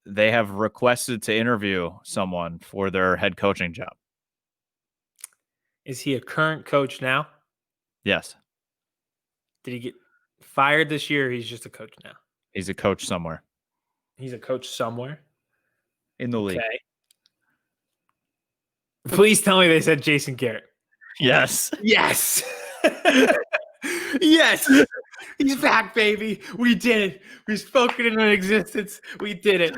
they have requested to interview someone for their head coaching job. Is he a current coach now? Yes. Did he get fired this year? Or he's just a coach now. He's a coach somewhere. He's a coach somewhere in the league. Please tell me they said Jason Garrett. Yes. Yes. Yes. He's back, baby. We did it. We spoke it into existence. We did it.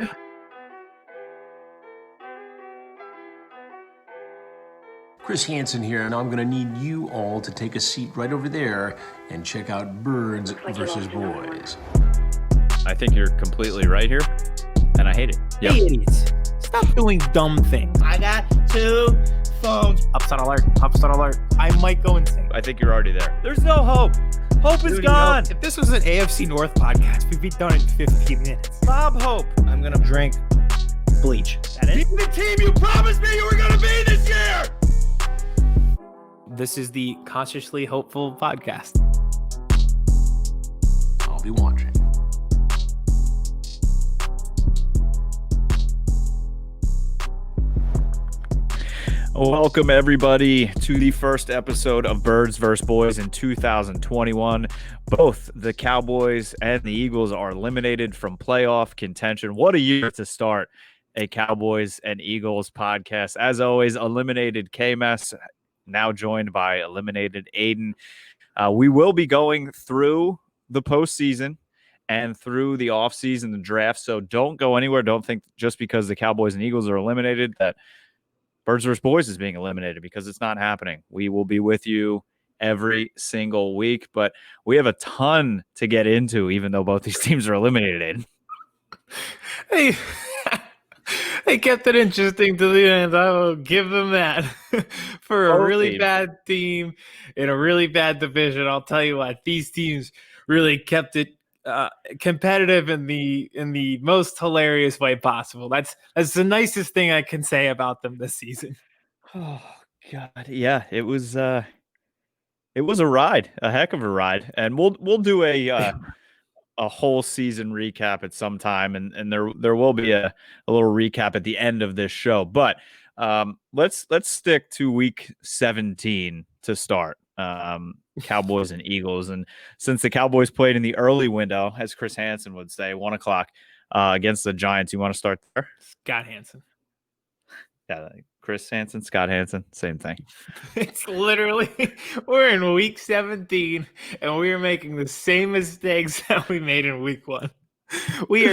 Chris Hansen here, and I'm going to need you all to take a seat right over there and check out Birds versus Boys. I think you're completely right here, and I hate it. Yep. Hey, idiots. Stop doing dumb things. I got 2 phones. Upset alert. Upset alert. I might go insane. I think you're already there. There's no hope. Hope is gone. If this was an AFC North podcast, we'd be done in 15 minutes. Bob Hope. I'm going to drink bleach. That it? Be the team you promised me you were going to be this year. This is the Cautiously Hopeful podcast. I'll be watching. Welcome, everybody, to the first episode of Birds vs. Boys in 2021. Both the Cowboys and the Eagles are eliminated from playoff contention. What a year to start a Cowboys and Eagles podcast. As always, eliminated Kmess, now joined by eliminated Aidan. We will be going through the postseason and through the offseason, the draft, so don't go anywhere. Don't think just because the Cowboys and Eagles are eliminated that Birds vs. Boys is being eliminated, because it's not happening. We will be with you every single week, but we have a ton to get into, even though both these teams are eliminated. Hey, they kept it interesting to the end. I will give them that. For a really bad team in a really bad division, I'll tell you what, these teams really kept it competitive in the most hilarious way possible. That's the nicest thing I can say about them this season. Oh God, yeah, it was a ride, a heck of a ride, and we'll do a whole season recap at some time, and there will be a little recap at the end of this show. But let's stick to week 17 to start. Cowboys and Eagles, and since the Cowboys played in the early window, as Chris Hansen would say, 1 o'clock against the Giants, you want to start there? Scott Hansen. Yeah, Chris Hansen, Scott Hansen, same thing. It's literally, we're in week 17 and we are making the same mistakes that we made in week 1. We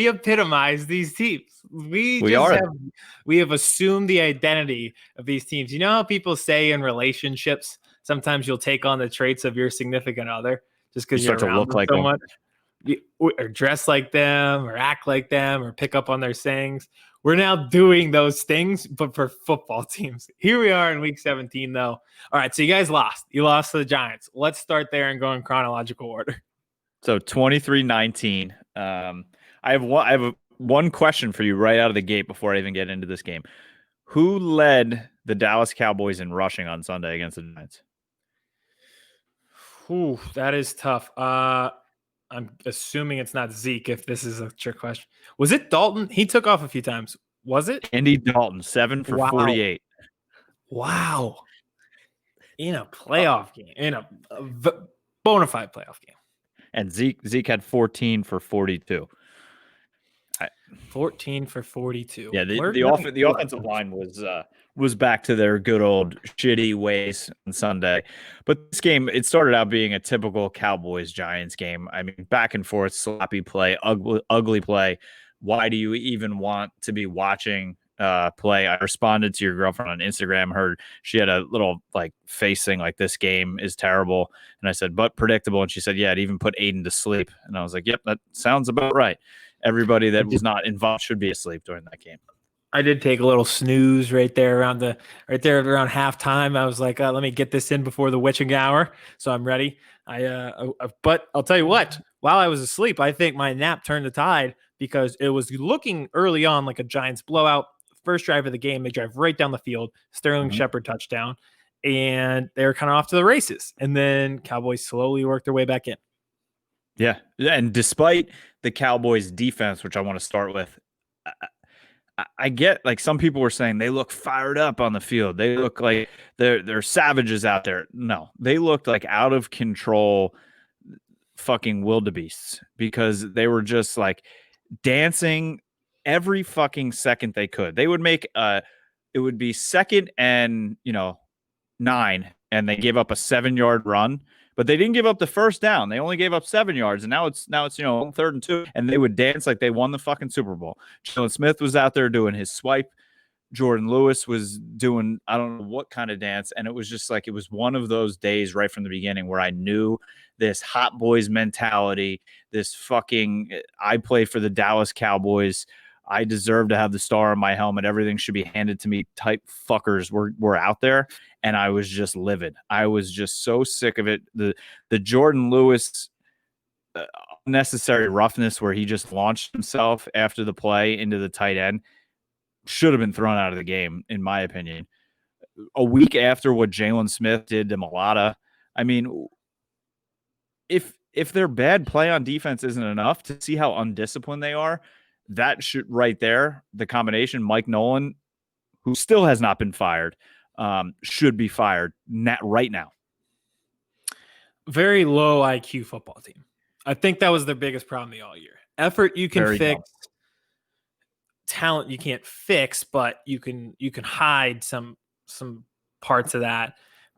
epitomize these teams. We have assumed the identity of these teams. You know how people say in relationships, sometimes you'll take on the traits of your significant other just because you start to look like so much, or dress like them, or act like them, or pick up on their sayings. We're now doing those things, but for football teams. Here we are in week 17, though. All right, so you guys lost. You lost to the Giants. Let's start there and go in chronological order. So 23-19. I have one question for you right out of the gate before I even get into this game. Who led the Dallas Cowboys in rushing on Sunday against the Giants? Ooh, that is tough. I'm assuming it's not Zeke, if this is a trick question. Was it Dalton? He took off a few times. Was it? Andy Dalton, 7 for 48. Wow. In a playoff game. In a bona fide playoff game. And Zeke had 14 for 42. 14 for 42. Yeah, the offensive line was back to their good old shitty ways on Sunday. But this game, it started out being a typical Cowboys-Giants game. I mean, back and forth, sloppy play, ugly play. Why do you even want to be watching play? I responded to your girlfriend on Instagram. Heard she had a little face thing like, this game is terrible. And I said, but predictable. And she said, yeah, it even put Aidan to sleep. And I was like, yep, that sounds about right. Everybody that was not involved should be asleep during that game. I did take a little snooze right there around halftime. I was like, let me get this in before the witching hour, so I'm ready. But I'll tell you what, while I was asleep, I think my nap turned the tide, because it was looking early on like a Giants blowout. First drive of the game, they drive right down the field, Sterling Shepard touchdown, and they were kind of off to the races. And then Cowboys slowly worked their way back in. Yeah. And despite the Cowboys defense, which I want to start with, I get like some people were saying they look fired up on the field. They look like they're savages out there. No, they looked like out of control fucking wildebeests because they were just like dancing every fucking second they could. They would make it would be second and 9, and they gave up a 7-yard run, but they didn't give up the first down. They only gave up 7 yards, and now it's 3rd and 2, and they would dance like they won the fucking Super Bowl. Jalen Smith was out there doing his swipe. Jordan Lewis was doing I don't know what kind of dance, and it was just like it was one of those days right from the beginning where I knew this hot boys mentality, this fucking I play for the Dallas Cowboys. I deserve to have the star on my helmet. Everything should be handed to me type fuckers were out there. And I was just livid. I was just so sick of it. The Jordan Lewis unnecessary roughness where he just launched himself after the play into the tight end should have been thrown out of the game, in my opinion. A week after what Jalen Smith did to Mulata, I mean, if their bad play on defense isn't enough to see how undisciplined they are, that should right there, the combination, Mike Nolan, who still has not been fired, should be fired right now. Very low IQ football team. I think that was their biggest problem all year. Effort you can fix. Talent you can't fix, but you can hide some parts of that.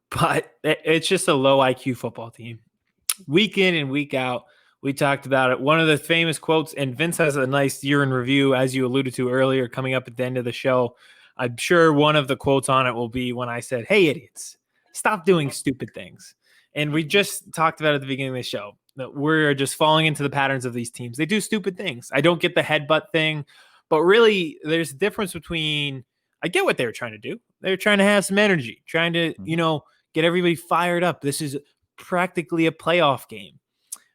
But it's just a low IQ football team. Week in and week out, we talked about it. One of the famous quotes, and Vince has a nice year in review, as you alluded to earlier, coming up at the end of the show. I'm sure one of the quotes on it will be when I said, "Hey, idiots, stop doing stupid things." And we just talked about at the beginning of the show that we're just falling into the patterns of these teams. They do stupid things. I don't get the headbutt thing, but really there's a difference between, I get what they were trying to do. They were trying to have some energy, trying to, get everybody fired up. This is practically a playoff game,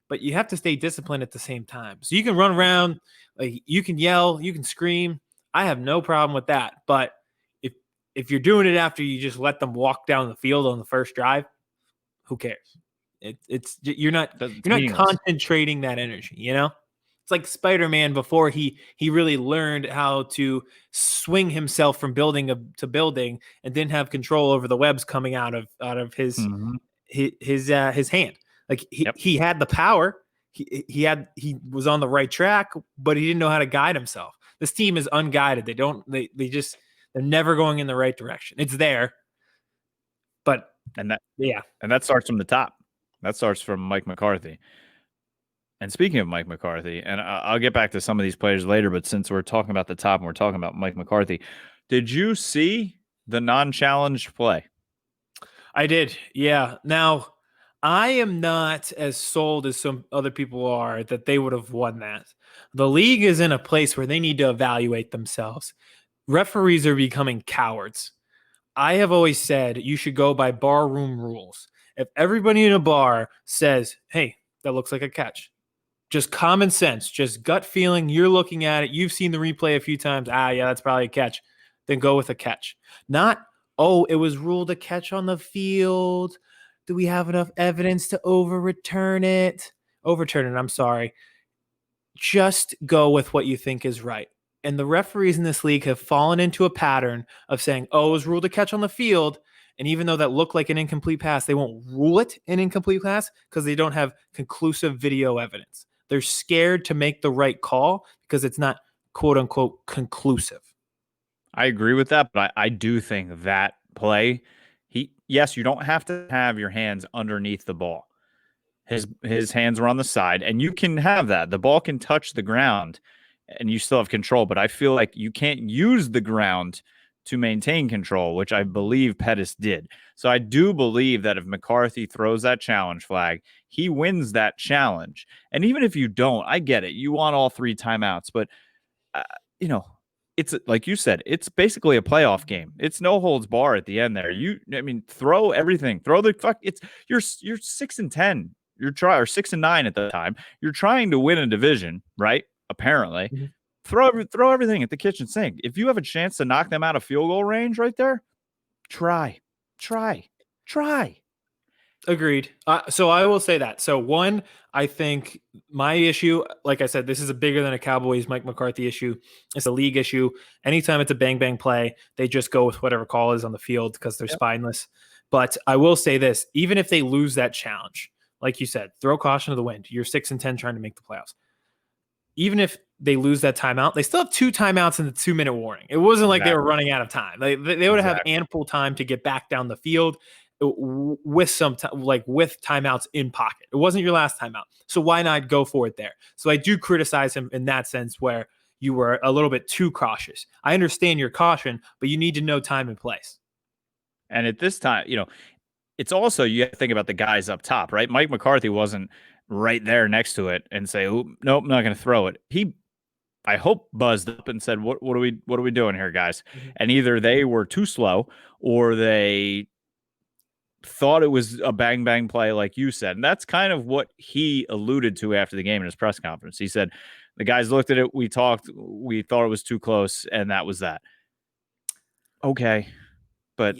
but you have to stay disciplined at the same time. So you can run around, like you can yell, you can scream. I have no problem with that. But if you're doing it after you just let them walk down the field on the first drive, who cares? You're not concentrating that energy, It's like Spider-Man before he really learned how to swing himself from building to building and didn't have control over the webs coming out of his his hand. Like he had the power, he was on the right track, but he didn't know how to guide himself. This team is unguided. They're never going in the right direction. It's there, but that starts from the top. That starts from Mike McCarthy. And speaking of Mike McCarthy, and I'll get back to some of these players later, but since we're talking about the top and we're talking about Mike McCarthy, did you see the non-challenged play? I did, yeah. Now, I am not as sold as some other people are that they would have won that. The league is in a place where they need to evaluate themselves. Referees are becoming cowards. I have always said you should go by barroom rules. If everybody in a bar says, "Hey, that looks like a catch," just common sense, just gut feeling, you're looking at it, you've seen the replay a few times, yeah, that's probably a catch, then go with a catch. Not, it was ruled a catch on the field. Do we have enough evidence to overturn it? I'm sorry. Just go with what you think is right. And the referees in this league have fallen into a pattern of saying, it was ruled a catch on the field. And even though that looked like an incomplete pass, they won't rule it an incomplete pass because they don't have conclusive video evidence. They're scared to make the right call because it's not, quote unquote, conclusive. I agree with that, but I do think that play, yes, you don't have to have your hands underneath the ball. His hands were on the side, and you can have that. The ball can touch the ground, and you still have control, but I feel like you can't use the ground to maintain control, which I believe Pettis did. So I do believe that if McCarthy throws that challenge flag, he wins that challenge. And even if you don't, I get it. You want all 3 timeouts, but it's like you said, it's basically a playoff game. It's no holds bar at the end there. Throw everything. Throw the fuck. You're 6-10. You're 6-9 at the time. You're trying to win a division, right? Apparently. Mm-hmm. Throw everything at the kitchen sink. If you have a chance to knock them out of field goal range right there, try. Agreed. So I will say that. So one, I think my issue, like I said, this is a bigger than a Cowboys Mike McCarthy issue. It's a league issue. Anytime it's a bang bang play, they just go with whatever call is on the field because they're spineless. But I will say this: even if they lose that challenge, like you said, throw caution to the wind. You're 6-10 trying to make the playoffs. Even if they lose that timeout, they still have 2 timeouts in the 2-minute warning. It wasn't like they were running out of time. They would have ample time to get back down the field with some with timeouts in pocket. It wasn't your last timeout, so why not go for it there? So I do criticize him in that sense where you were a little bit too cautious. I understand your caution, but you need to know time and place. And at this time, it's also, you have to think about the guys up top, right? Mike McCarthy wasn't right there next to it and say, "Nope, I'm not going to throw it." He, I hope, buzzed up and said, "What are we doing here, guys?" Mm-hmm. And either they were too slow or they thought it was a bang bang play, like you said. And that's kind of what he alluded to after the game in his press conference. He said, "The guys looked at it, we talked, we thought it was too close, and that was that." Okay, but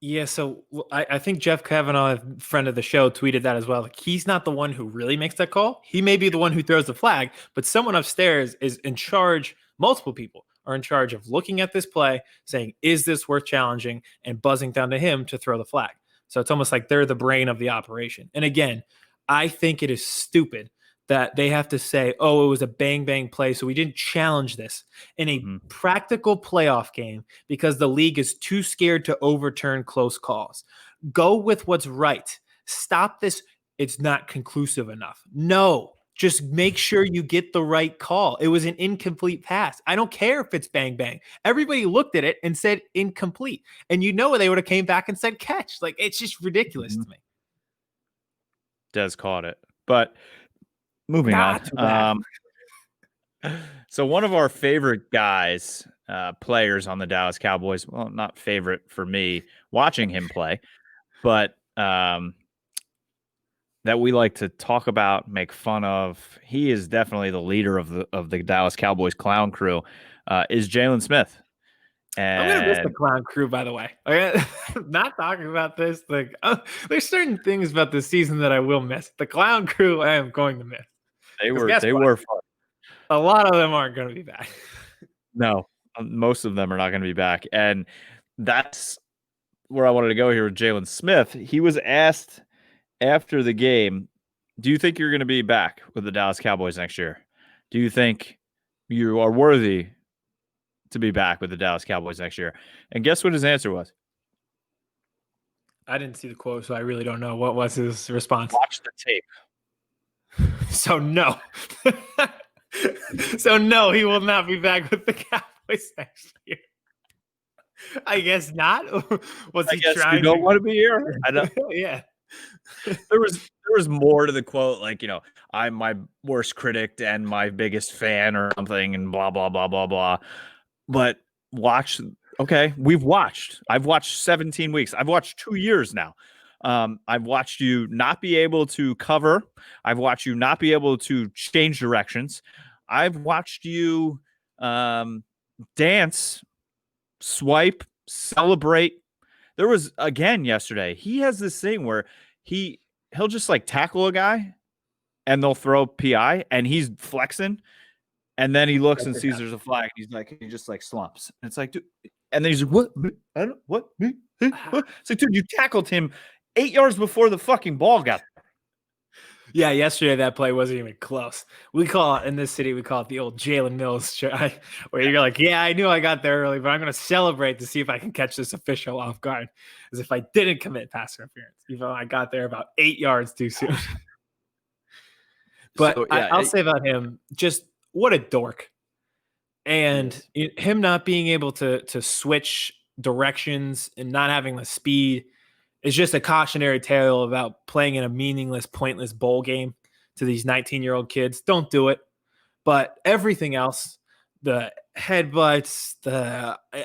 Yeah, so I think Jeff Kavanaugh, friend of the show, tweeted that as well. Like, he's not the one who really makes that call. He may be the one who throws the flag, but someone upstairs is in charge. Multiple people are in charge of looking at this play, saying, is this worth challenging, and buzzing down to him to throw the flag. So it's almost like they're the brain of the operation. And again, I think it is stupid that they have to say, oh, it was a bang bang play, so we didn't challenge this in a practical playoff game because the league is too scared to overturn close calls. Go with what's right. Stop this. It's not conclusive enough. No, just make sure you get the right call. It was an incomplete pass. I don't care if it's bang bang. Everybody looked at it and said incomplete. And they would have came back and said catch. Like, it's just ridiculous to me. Des caught it. But moving on. So one of our favorite guys, players on the Dallas Cowboys, well, not favorite for me watching him play, but that we like to talk about, make fun of. He is definitely the leader of the Dallas Cowboys clown crew, is Jalen Smith. And I'm going to miss the clown crew, by the way. Not talking about this. Like, there's certain things about this season that I will miss. The clown crew, I am going to miss. They were fun. A lot of them aren't going to be back. No, most of them are not going to be back. And that's where I wanted to go here with Jalen Smith. He was asked after the game, do you think you're going to be back with the Dallas Cowboys next year? Do you think you are worthy to be back with the Dallas Cowboys next year? And guess what his answer was? I didn't see the quote, so I really don't know. What was his response? Watch the tape. So no. So no, he will not be back with the Cowboys next year. I guess not. Was he trying? You don't want to be here? I know. Yeah. There was more to the quote, like, I'm my worst critic and my biggest fan or something, and blah blah blah blah blah. But watch. Okay, I've watched 17 weeks. I've watched 2 years now. I've watched you not be able to cover. I've watched you not be able to change directions. I've watched you dance, swipe, celebrate. There was, again, yesterday, he has this thing where he'll just like tackle a guy and they'll throw PI and he's flexing. And then he looks and sees there's a flag. He just like slumps. And it's like, dude, and then he's like, what? I don't, what? Me? What? It's like, dude, you tackled him 8 yards before the fucking ball got there. Yeah, yesterday that play wasn't even close. We call it in this city, we call it the old Jalen Mills try, where you're like, yeah, I knew I got there early, but I'm going to celebrate to see if I can catch this official off guard, as if I didn't commit pass interference, even though I got there about 8 yards too soon. But so, yeah, I'll say about him, just what a dork. And him not being able to switch directions and not having the speed is just a cautionary tale about playing in a meaningless, pointless bowl game to these 19-year-old kids. Don't do it. But everything else, the headbutts,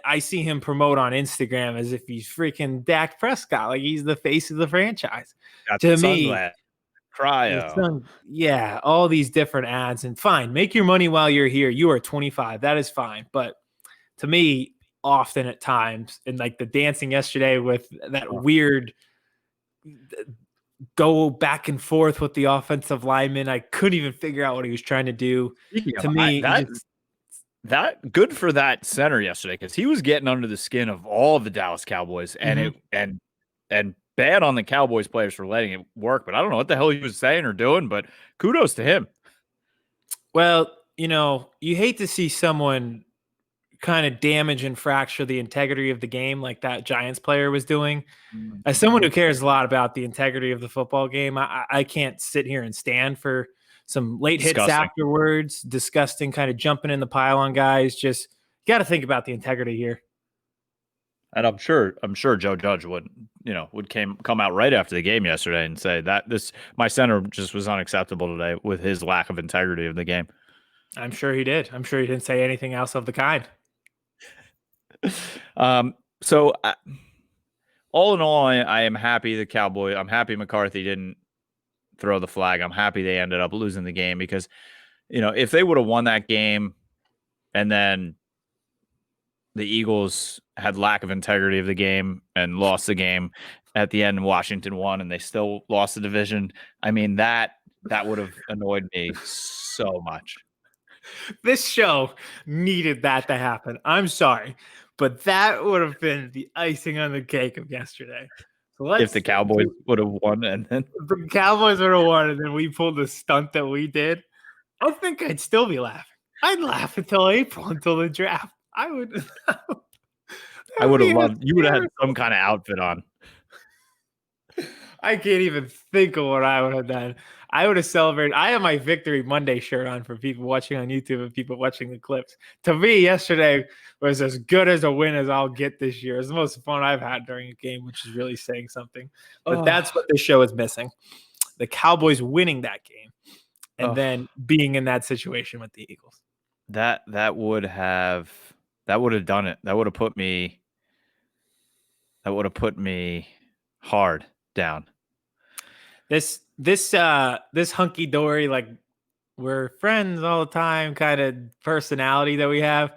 I see him promote on Instagram as if he's freaking Dak Prescott, like he's the face of the franchise. Got to me, cryo. Yeah, all these different ads. And fine, make your money while you're here. You are 25. That is fine. But to me, often at times, and like the dancing yesterday with that weird go back and forth with the offensive lineman. I couldn't even figure out what he was trying to do. To me, that good for that center yesterday, because he was getting under the skin of all of the Dallas Cowboys, and and bad on the Cowboys players for letting it work. But I don't know what the hell he was saying or doing, but kudos to him. Well, you hate to see someone kind of damage and fracture the integrity of the game like that Giants player was doing. As someone who cares a lot about the integrity of the football game, I can't sit here and stand for some late hits afterwards, disgusting, kind of jumping in the pile on guys. Just got to think about the integrity here. And I'm sure Joe Judge would come out right after the game yesterday and say that my center just was unacceptable today with his lack of integrity of the game. I'm sure he did. I'm sure he didn't say anything else of the kind. So all in all, I am happy I'm happy McCarthy didn't throw the flag. I'm happy they ended up losing the game, because, if they would have won that game and then the Eagles had lack of integrity of the game and lost the game at the end, Washington won and they still lost the division. I mean, that would have annoyed me so much. This show needed that to happen. I'm sorry, but that would have been the icing on the cake of yesterday. So if the Cowboys would have won, and then the Cowboys would have won, and then we pulled the stunt that we did, I think I'd still be laughing. I'd laugh until April, until the draft. I would. I would have loved. You would have had some kind of outfit on. I can't even think of what I would have done. I would have celebrated. I have my Victory Monday shirt on for people watching on YouTube and people watching the clips. To me, yesterday was as good as a win as I'll get this year. It's the most fun I've had during a game, which is really saying something. But that's what this show is missing. The Cowboys winning that game and then being in that situation with the Eagles. That would have done it. That would have put me hard down. This hunky dory, like we're friends all the time kind of personality that we have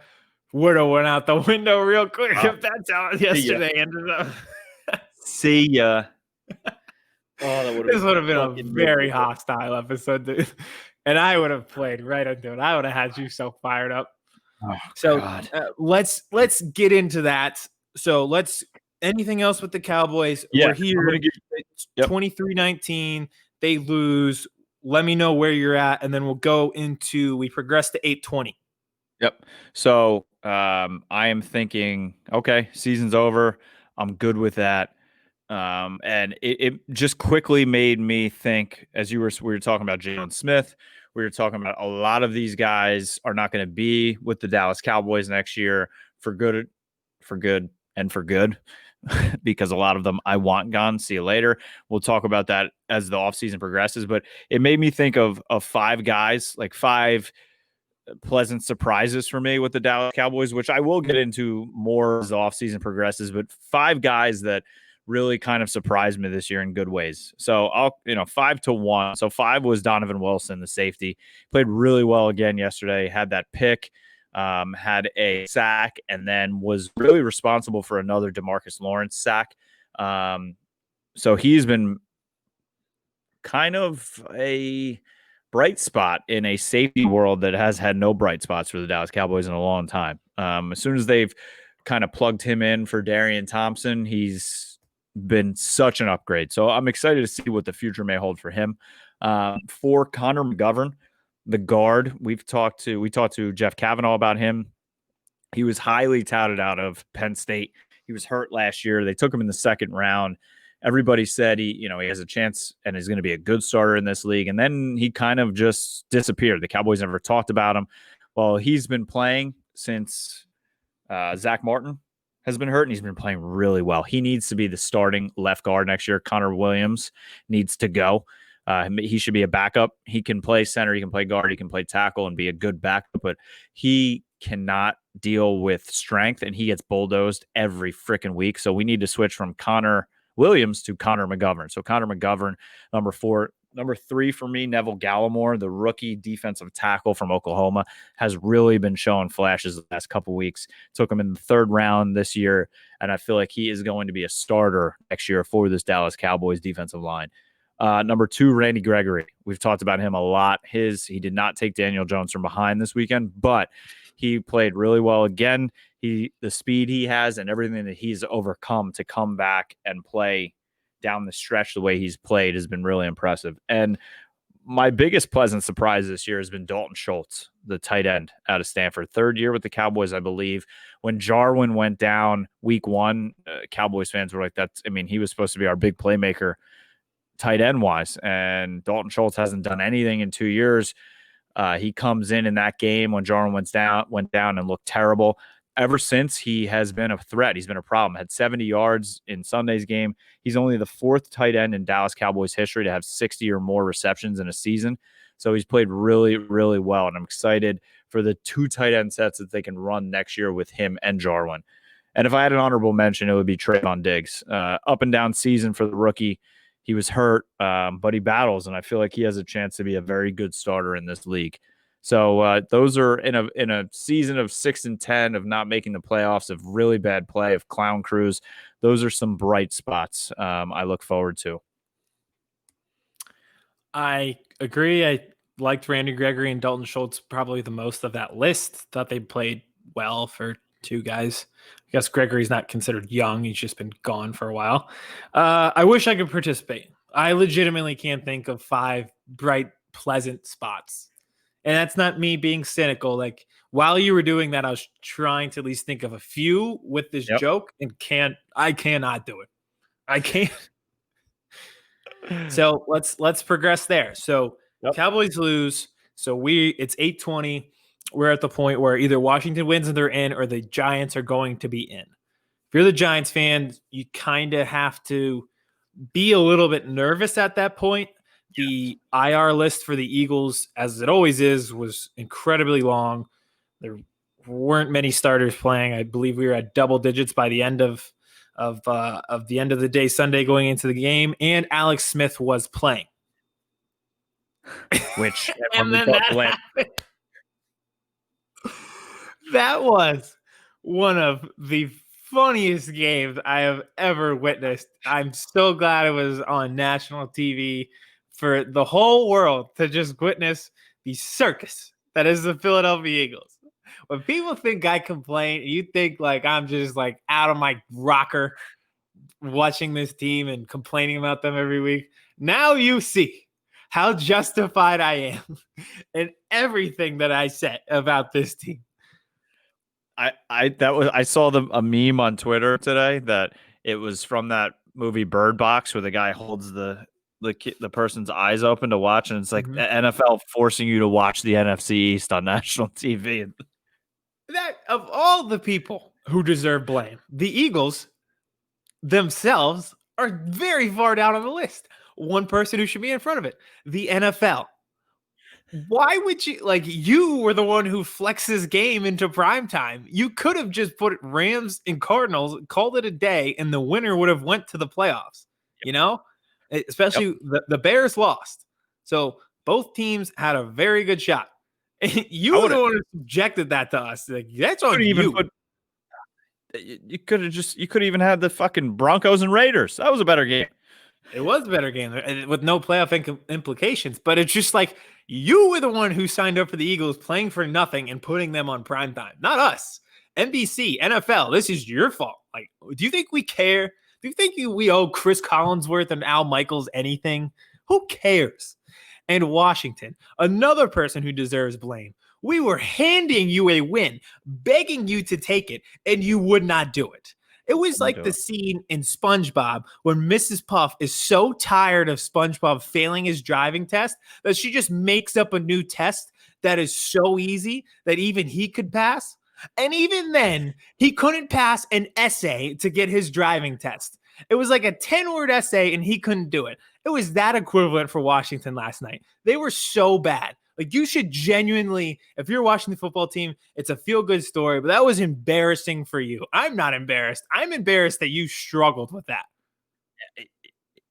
would have went out the window real quick if that's how yesterday ended up. See ya. This would have been a very hostile episode, dude. And I would have played right into it. I would have had you so fired up. Let's get into that. So anything else with the Cowboys? Yeah, we're here. 23-19. They lose. Let me know where you're at, and then we'll go into. We progress to 8-20. Yep. So I am thinking, okay, season's over. I'm good with that. And it just quickly made me think, as we were talking about Jalen Smith, we were talking about a lot of these guys are not going to be with the Dallas Cowboys next year for good, because a lot of them I want gone. See you later. We'll talk about that as the offseason progresses. But it made me think of 5 guys, like 5 pleasant surprises for me with the Dallas Cowboys, which I will get into more as the offseason progresses, but 5 guys that really kind of surprised me this year in good ways. So 5-1. So 5 was Donovan Wilson, the safety. Played really well again yesterday, had that pick, had a sack, and then was really responsible for another DeMarcus Lawrence sack. So he's been kind of a bright spot in a safety world that has had no bright spots for the Dallas Cowboys in a long time. As soon as they've kind of plugged him in for Darian Thompson, he's been such an upgrade. So I'm excited to see what the future may hold for him. For Connor McGovern, the guard, we talked to Jeff Kavanaugh about him. He was highly touted out of Penn State. He was hurt last year. They took him in the second round. Everybody said he has a chance and is going to be a good starter in this league. And then he kind of just disappeared. The Cowboys never talked about him. Well, he's been playing since Zach Martin has been hurt, and he's been playing really well. He needs to be the starting left guard next year. Connor Williams needs to go. He should be a backup. He can play center, he can play guard, he can play tackle and be a good backup, but he cannot deal with strength, and he gets bulldozed every freaking week. So we need to switch from Connor Williams to Connor McGovern. So Connor McGovern, number 4 Number 3 for me, Neville Gallimore, the rookie defensive tackle from Oklahoma, has really been showing flashes the last couple weeks. Took him in the 3rd round this year, and I feel like he is going to be a starter next year for this Dallas Cowboys defensive line. Number 2, Randy Gregory. We've talked about him a lot. He did not take Daniel Jones from behind this weekend, but he played really well again. The speed he has and everything that he's overcome to come back and play down the stretch the way he's played has been really impressive. And my biggest pleasant surprise this year has been Dalton Schultz, the tight end out of Stanford. 3rd year with the Cowboys, I believe. When Jarwin went down week 1, Cowboys fans were like, he was supposed to be our big playmaker tight end wise. And Dalton Schultz hasn't done anything in 2 years. He comes in that game when Jarwin went down and looked terrible. Ever since, he has been a threat. He's been a problem. Had 70 yards in Sunday's game. He's only the 4th tight end in Dallas Cowboys history to have 60 or more receptions in a season. So he's played really, really well. And I'm excited for the 2 tight end sets that they can run next year with him and Jarwin. And if I had an honorable mention, it would be Trayvon Diggs. Up and down season for the rookie. He was hurt, but he battles, and I feel like he has a chance to be a very good starter in this league. So those are in a season of 6-10 of not making the playoffs, of really bad play, of clown crews. Those are some bright spots I look forward to. I agree. I liked Randy Gregory and Dalton Schultz probably the most of that list. Thought they played well for 2 guys. I guess Gregory's not considered young. He's just been gone for a while. I wish I could participate. I legitimately can't think of 5 bright, pleasant spots. And that's not me being cynical. Like, while you were doing that, I was trying to at least think of a few with this joke, and I cannot do it. I can't. So let's progress there. So Cowboys lose. So it's 8:20. We're at the point where either Washington wins and they're in, or the Giants are going to be in. If you're the Giants fan, you kind of have to be a little bit nervous at that point. The IR list for the Eagles, as it always is, was incredibly long. There weren't many starters playing. I believe we were at double digits by the end of the end of the day Sunday going into the game, and Alex Smith was playing. Which and then that was one of the funniest games I have ever witnessed. I'm so glad it was on national TV for the whole world to just witness the circus that is the Philadelphia Eagles. When people think I complain, you think like I'm just like out of my rocker watching this team and complaining about them every week. Now you see how justified I am in everything that I said about this team. I saw a meme on Twitter today that it was from that movie Bird Box, where the guy holds the person's eyes open to watch, and it's like the NFL forcing you to watch the NFC East on national TV. That, of all the people who deserve blame, the Eagles themselves are very far down on the list. One person who should be in front of it, the NFL. Why would you were the one who flexes game into prime time. You could have just put Rams and Cardinals, called it a day, and the winner would have went to the playoffs. You know, especially the Bears lost. So both teams had a very good shot. You were the one who subjected that to us. Like, that's on you. You could have even had the fucking Broncos and Raiders. That was a better game. It was a better game with no playoff implications, but it's just like you were the one who signed up for the Eagles playing for nothing and putting them on primetime, not us. NBC, NFL, this is your fault. Like, do you think we care? Do you think we owe Chris Collinsworth and Al Michaels anything? Who cares? And Washington, another person who deserves blame. We were handing you a win, begging you to take it, and you would not do it. It was like the scene in SpongeBob when Mrs. Puff is so tired of SpongeBob failing his driving test that she just makes up a new test that is so easy that even he could pass. And even then, he couldn't pass an essay to get his driving test. It was like a 10-word essay, and he couldn't do it. It was that equivalent for Washington last night. They were so bad. Like, you should genuinely, if you're watching the football team, it's a feel-good story, but that was embarrassing for you. I'm not embarrassed. I'm embarrassed that you struggled with that.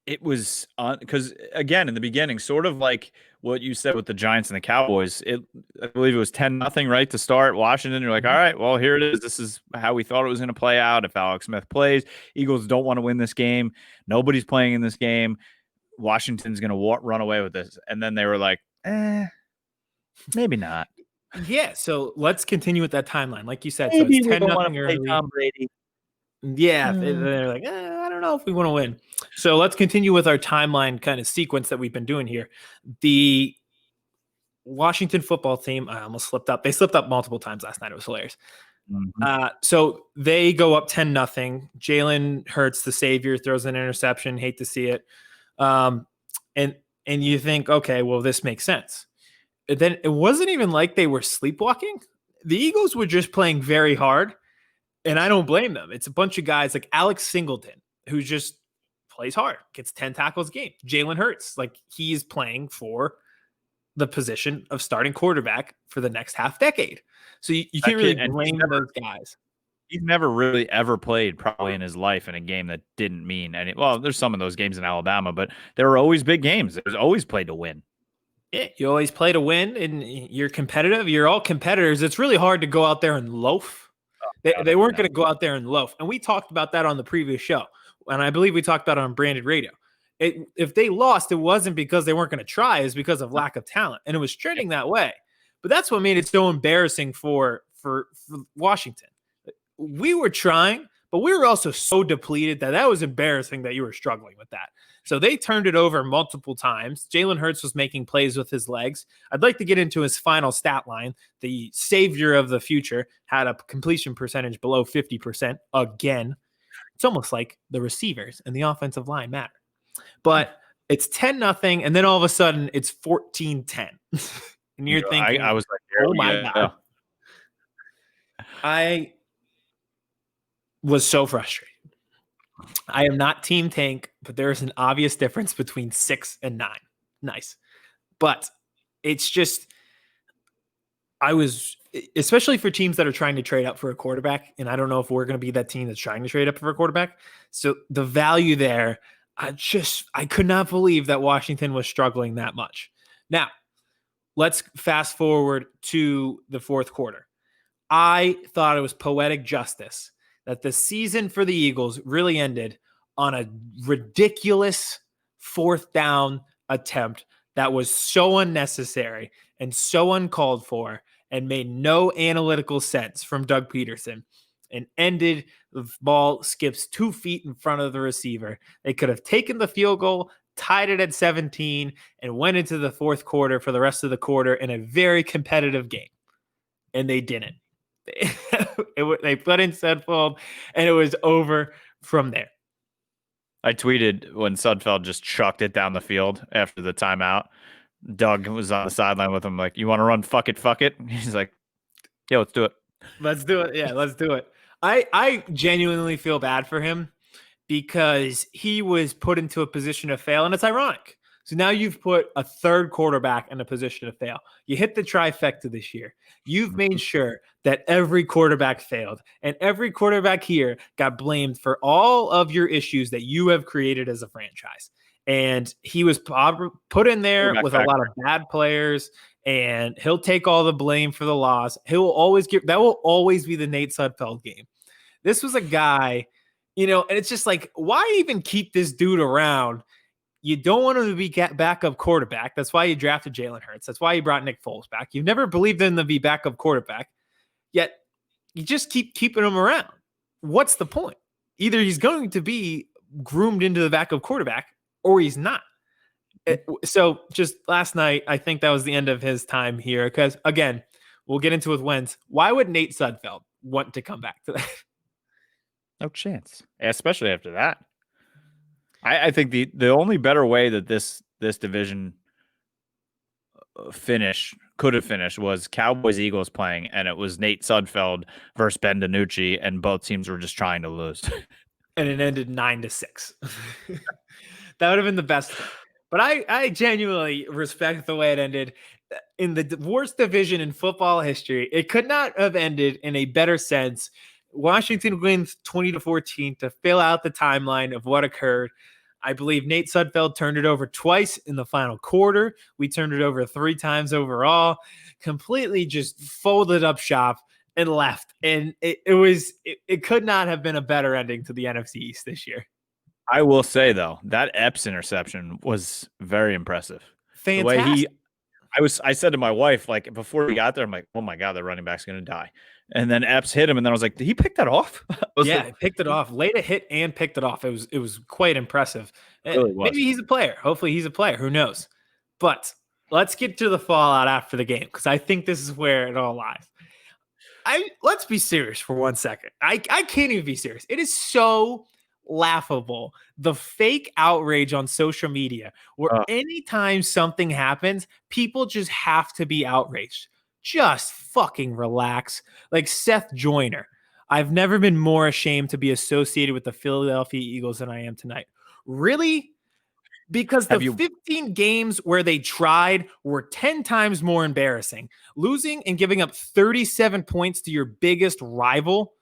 it was because again in the beginning, sort of like what you said with the Giants and the Cowboys. I believe it was 10-0 right to start Washington. You're like, all right, well here it is. This is how we thought it was going to play out. If Alex Smith plays, Eagles don't want to win this game. Nobody's playing in this game. Washington's going to run away with this. And then they were like, maybe not. Yeah. So let's continue with that timeline. Like you said, Maybe so we it's don't 10-0 want to play early. Tom Brady. Yeah, they're like, I don't know if we want to win. So let's continue with our timeline kind of sequence that we've been doing here. The Washington football team, I almost slipped up. They slipped up multiple times last night. It was hilarious. So they go up 10-0. Jalen Hurts, the savior, throws an interception. Hate to see it. And you think, okay, well, this makes sense. And then it wasn't even like they were sleepwalking. The Eagles were just playing very hard. And I don't blame them. It's a bunch of guys like Alex Singleton, who just plays hard, gets 10 tackles a game. Jalen Hurts, like he is playing for the position of starting quarterback for the next half decade. So you can't really blame those guys. He's never really ever played probably in his life in a game that didn't mean any. Well, there's some of those games in Alabama, but there were always big games. There's always played to win. Yeah, you always play to win, and you're competitive. You're all competitors. It's really hard to go out there and loaf. They weren't going to go out there and loaf. And we talked about that on the previous show. And I believe we talked about it on Branded Radio. If they lost, it wasn't because they weren't going to try. It's because of lack of talent. And it was trending that way. But that's what made it so embarrassing for Washington. We were trying, but we were also so depleted that was embarrassing that you were struggling with that. So they turned it over multiple times. Jalen Hurts was making plays with his legs. I'd like to get into his final stat line. The savior of the future had a completion percentage below 50% again. It's almost like the receivers and the offensive line matter. But it's 10-0, and then all of a sudden it's 14-10. And you're thinking, I was like, oh my God. I was so frustrated. I am not Team Tank, but there is an obvious difference between 6 and 9. Nice. But it's just, especially for teams that are trying to trade up for a quarterback, and I don't know if we're going to be that team that's trying to trade up for a quarterback. So the value there, I could not believe that Washington was struggling that much. Now, let's fast forward to the fourth quarter. I thought it was poetic justice that the season for the Eagles really ended on a ridiculous fourth down attempt that was so unnecessary and so uncalled for and made no analytical sense from Doug Peterson, and ended, the ball skips 2 feet in front of the receiver. They could have taken the field goal, tied it at 17, and went into the fourth quarter for the rest of the quarter in a very competitive game. And they didn't. They put in Sudfeld, and it was over from there. I tweeted when Sudfeld just chucked it down the field after the timeout. Doug was on the sideline with him, like, you want to run fuck it? He's like, yeah, let's do it. Let's do it. Yeah, let's do it. I genuinely feel bad for him because he was put into a position to fail, and it's ironic. So now you've put a third quarterback in a position to fail. You hit the trifecta this year. You've made sure that every quarterback failed, and every quarterback here got blamed for all of your issues that you have created as a franchise. And he was put in there with a lot of bad players, and he'll take all the blame for the loss. That will always be the Nate Sudfeld game. This was a guy, and it's just like, why even keep this dude around? You don't want him to be backup quarterback. That's why you drafted Jalen Hurts. That's why you brought Nick Foles back. You've never believed in him to be backup quarterback, yet you just keep keeping him around. What's the point? Either he's going to be groomed into the backup quarterback or he's not. So just last night, I think that was the end of his time here because, again, we'll get into it with Wentz. Why would Nate Sudfeld want to come back to that? No chance, especially after that. I think the only better way that this division could have finished was Cowboys Eagles playing, and it was Nate Sudfeld versus Ben DiNucci, and both teams were just trying to lose. And it ended 9-6. That would have been the best. But I genuinely respect the way it ended. In the worst division in football history, it could not have ended in a better sense. Washington wins 20-14 to fill out the timeline of what occurred. I believe Nate Sudfeld turned it over twice in the final quarter. We turned it over 3 times overall. Completely just folded up shop and left. And it could not have been a better ending to the NFC East this year. I will say though, that Epps interception was very impressive. Fantastic. The way I said to my wife, like before we got there, I'm like, oh my God, the running back's gonna die. And then Epps hit him, and then I was like, did he pick that off? Yeah, picked it off. Laid a hit and picked it off. It was quite impressive. Really was. Maybe he's a player. Hopefully he's a player. Who knows? But let's get to the fallout after the game, because I think this is where it all lies. Let's be serious for 1 second. I can't even be serious. It is so laughable. The fake outrage on social media where anytime something happens, people just have to be outraged. Just fucking relax. Like Seth Joyner. I've never been more ashamed to be associated with the Philadelphia Eagles than I am tonight. Really? Because the 15 games where they tried were 10 times more embarrassing. Losing and giving up 37 points to your biggest rival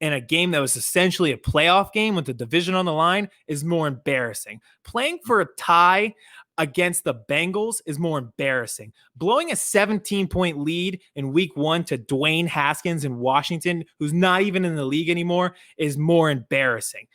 in a game that was essentially a playoff game with the division on the line is more embarrassing. Playing for a tie against the Bengals is more embarrassing. Blowing a 17-point lead in week 1 to Dwayne Haskins in Washington, who's not even in the league anymore, is more embarrassing.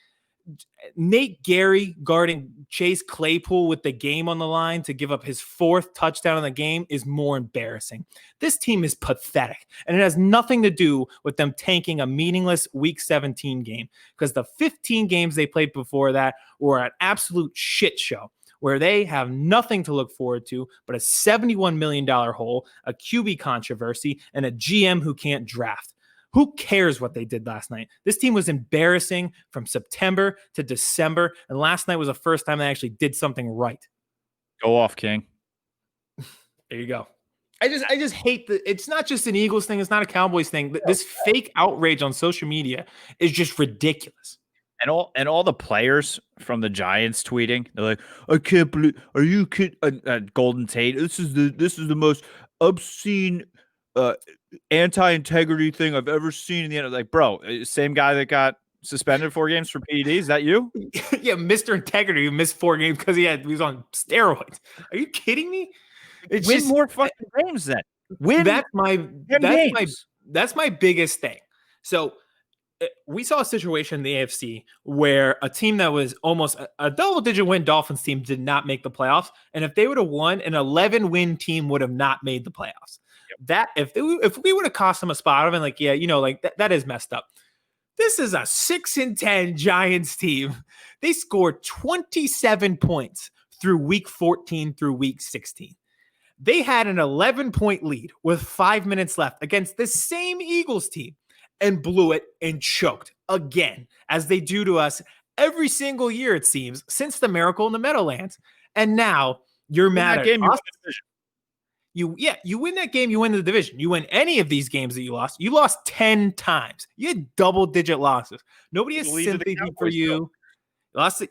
Nate Gary guarding Chase Claypool with the game on the line to give up his 4th touchdown in the game is more embarrassing. This team is pathetic, and it has nothing to do with them tanking a meaningless Week 17 game, because the 15 games they played before that were an absolute shit show where they have nothing to look forward to but a $71 million hole, a QB controversy, and a GM who can't draft. Who cares what they did last night? This team was embarrassing from September to December, and last night was the first time they actually did something right. Go off, King. There you go. I just hate it's not just an Eagles thing. It's not a Cowboys thing. This fake outrage on social media is just ridiculous. And all the players from the Giants tweeting, they're like, I can't believe, are you kidding? Golden Tate, this is the most obscene anti-integrity thing I've ever seen in the end. Like, bro, same guy that got suspended 4 games for PED. Is that you? Yeah, Mr. Integrity, who missed 4 games because he was on steroids. Are you kidding me? It's win just more fucking games then. Win. That's my biggest thing. So we saw a situation in the AFC where a team that was almost a double-digit win Dolphins team did not make the playoffs, and if they would have won, an 11-win team would have not made the playoffs. That if we would have cost them a spot, I've been like, yeah, that is messed up. This is a 6-10 Giants team. They scored 27 points through week 14 through week 16. They had an 11-point lead with 5 minutes left against the same Eagles team and blew it and choked again, as they do to us every single year, it seems, since the Miracle in the Meadowlands. And now you're mad at us. You win that game, you win the division. You win any of these games that you lost 10 times. You had double-digit losses. Nobody has sympathy for you. Lost to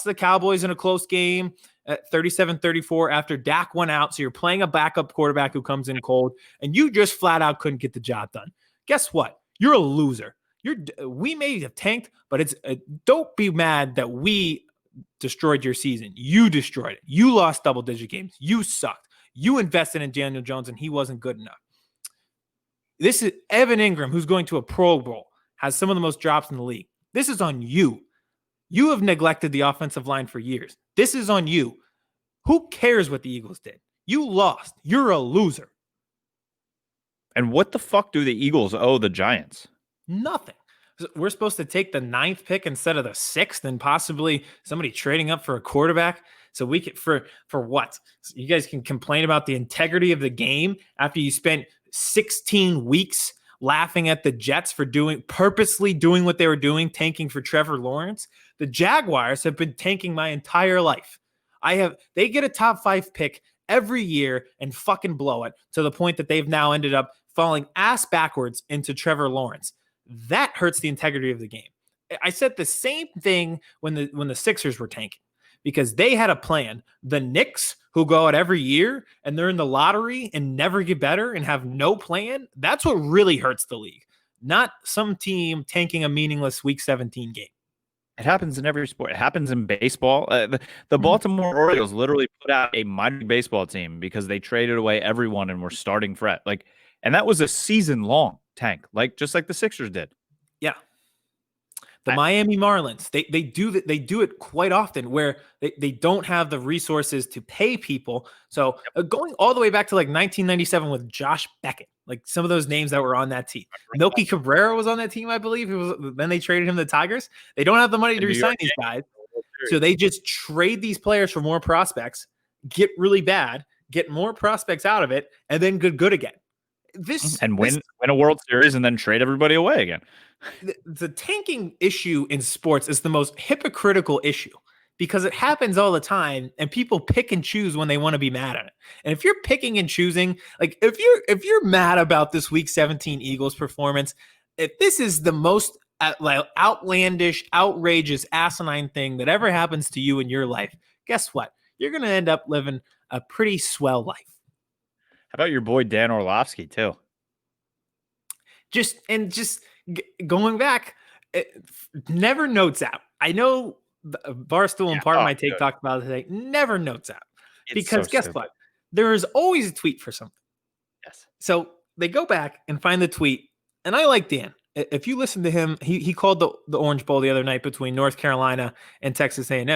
the Cowboys in a close game at 37-34 after Dak went out. So you're playing a backup quarterback who comes in cold, and you just flat out couldn't get the job done. Guess what? You're a loser. We may have tanked, but don't be mad that we destroyed your season. You destroyed it. You lost double-digit games. You sucked. You invested in Daniel Jones, and he wasn't good enough. This is Evan Ingram, who's going to a Pro Bowl, has some of the most drops in the league. This is on you. You have neglected the offensive line for years. This is on you. Who cares what the Eagles did? You lost. You're a loser. And what the fuck do the Eagles owe the Giants? Nothing. We're supposed to take the 9th pick instead of the 6th, and possibly somebody trading up for a quarterback. So we can for what? So you guys can complain about the integrity of the game after you spent 16 weeks laughing at the Jets for purposely doing what they were doing, tanking for Trevor Lawrence. The Jaguars have been tanking my entire life. They get a top 5 pick every year and fucking blow it to the point that they've now ended up falling ass backwards into Trevor Lawrence. That hurts the integrity of the game. I said the same thing when the Sixers were tanking, because they had a plan. The Knicks, who go out every year and they're in the lottery and never get better and have no plan, that's what really hurts the league, not some team tanking a meaningless Week 17 game. It happens in every sport. It happens in baseball. The Baltimore Orioles literally put out a minor league baseball team because they traded away everyone and were starting fresh. Like, and that was a season long tank, like just like the Sixers did. Yeah. The I- Miami Marlins, they do that. They do it quite often where they don't have the resources to pay people. So going all the way back to like 1997 with Josh Beckett, like some of those names that were on that team. Melky Cabrera was on that team, I believe. Then they traded him to the Tigers. They don't have the money to resign these guys. So they just trade these players for more prospects, get really bad, get more prospects out of it, and then good again. Win a World Series and then trade everybody away again. The tanking issue in sports is the most hypocritical issue because it happens all the time and people pick and choose when they want to be mad at it. And if you're picking and choosing, like if you're mad about this week 17 Eagles performance, if this is the most outlandish, outrageous, asinine thing that ever happens to you in your life, guess what? You're going to end up living a pretty swell life. How about your boy Dan Orlovsky too? Just going back, never notes out. I know Barstool and part of my take talked about it today. Never notes out because guess what? There is always a tweet for something. Yes. So they go back and find the tweet, and I like Dan. If you listen to him, he called the Orange Bowl the other night between North Carolina and Texas A&M,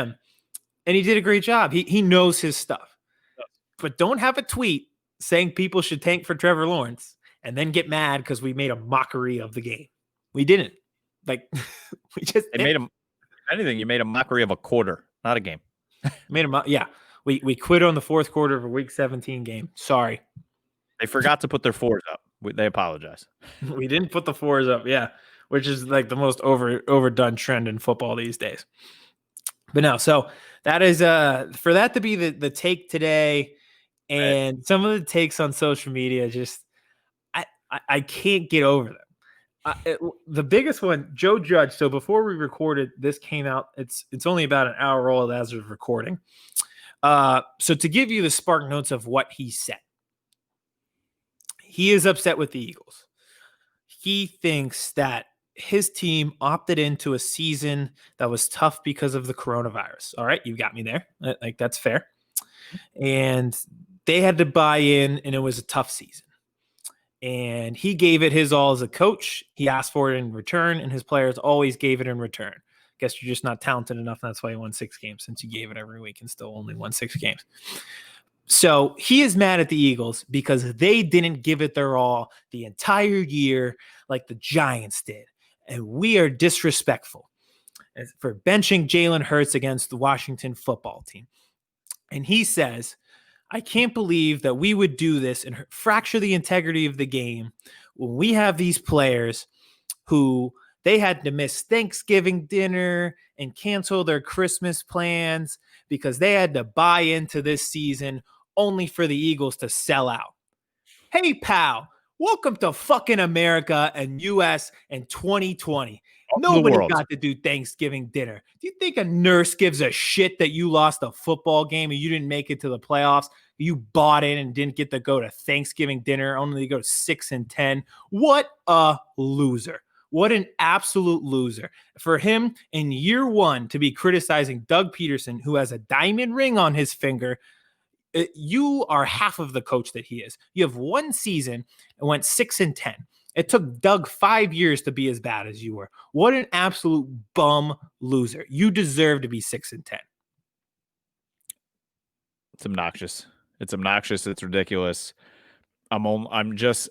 and he did a great job. He knows his stuff. Yes. But don't have a tweet saying people should tank for Trevor Lawrence and then get mad because we made a mockery of the game. We didn't. Like, we just made him. Anything, you made a mockery of a quarter, not a game. Yeah. We quit on the fourth quarter of a week 17 game. Sorry. They forgot to put their fours up. They apologize. We didn't put the fours up, yeah, which is like the most overdone trend in football these days. But no, so that is for that to be the take today, and right. Some of the takes on social media just I can't get over them. The biggest one, Joe Judge. So before we recorded, this came out. It's only about an hour old as of recording. So to give you the spark notes of what he said, he is upset with the Eagles. He thinks that his team opted into a season that was tough because of the coronavirus. All right, you got me there. Like, that's fair. And they had to buy in, and it was a tough season. And he gave it his all as a coach. He asked for it in return, and his players always gave it in return. Guess you're just not talented enough, and that's why he won 6 games, since you gave it every week and still only won 6 games. So he is mad at the Eagles because they didn't give it their all the entire year like the Giants did. And we are disrespectful for benching Jalen Hurts against the Washington football team. And he says, I can't believe that we would do this and fracture the integrity of the game when we have these players who they had to miss Thanksgiving dinner and cancel their Christmas plans because they had to buy into this season only for the Eagles to sell out. Hey, pal, welcome to fucking America and U.S. in 2020. Nobody got to do Thanksgiving dinner. Do you think a nurse gives a shit that you lost a football game and you didn't make it to the playoffs? You bought in and didn't get to go to Thanksgiving dinner, only to go 6-10. What a loser. What an absolute loser. For him in year one to be criticizing Doug Peterson, who has a diamond ring on his finger, you are half of the coach that he is. You have one season and went 6-10. It took Doug 5 years to be as bad as you were. What an absolute bum loser. You deserve to be 6-10. It's obnoxious. It's obnoxious. It's ridiculous. I'm just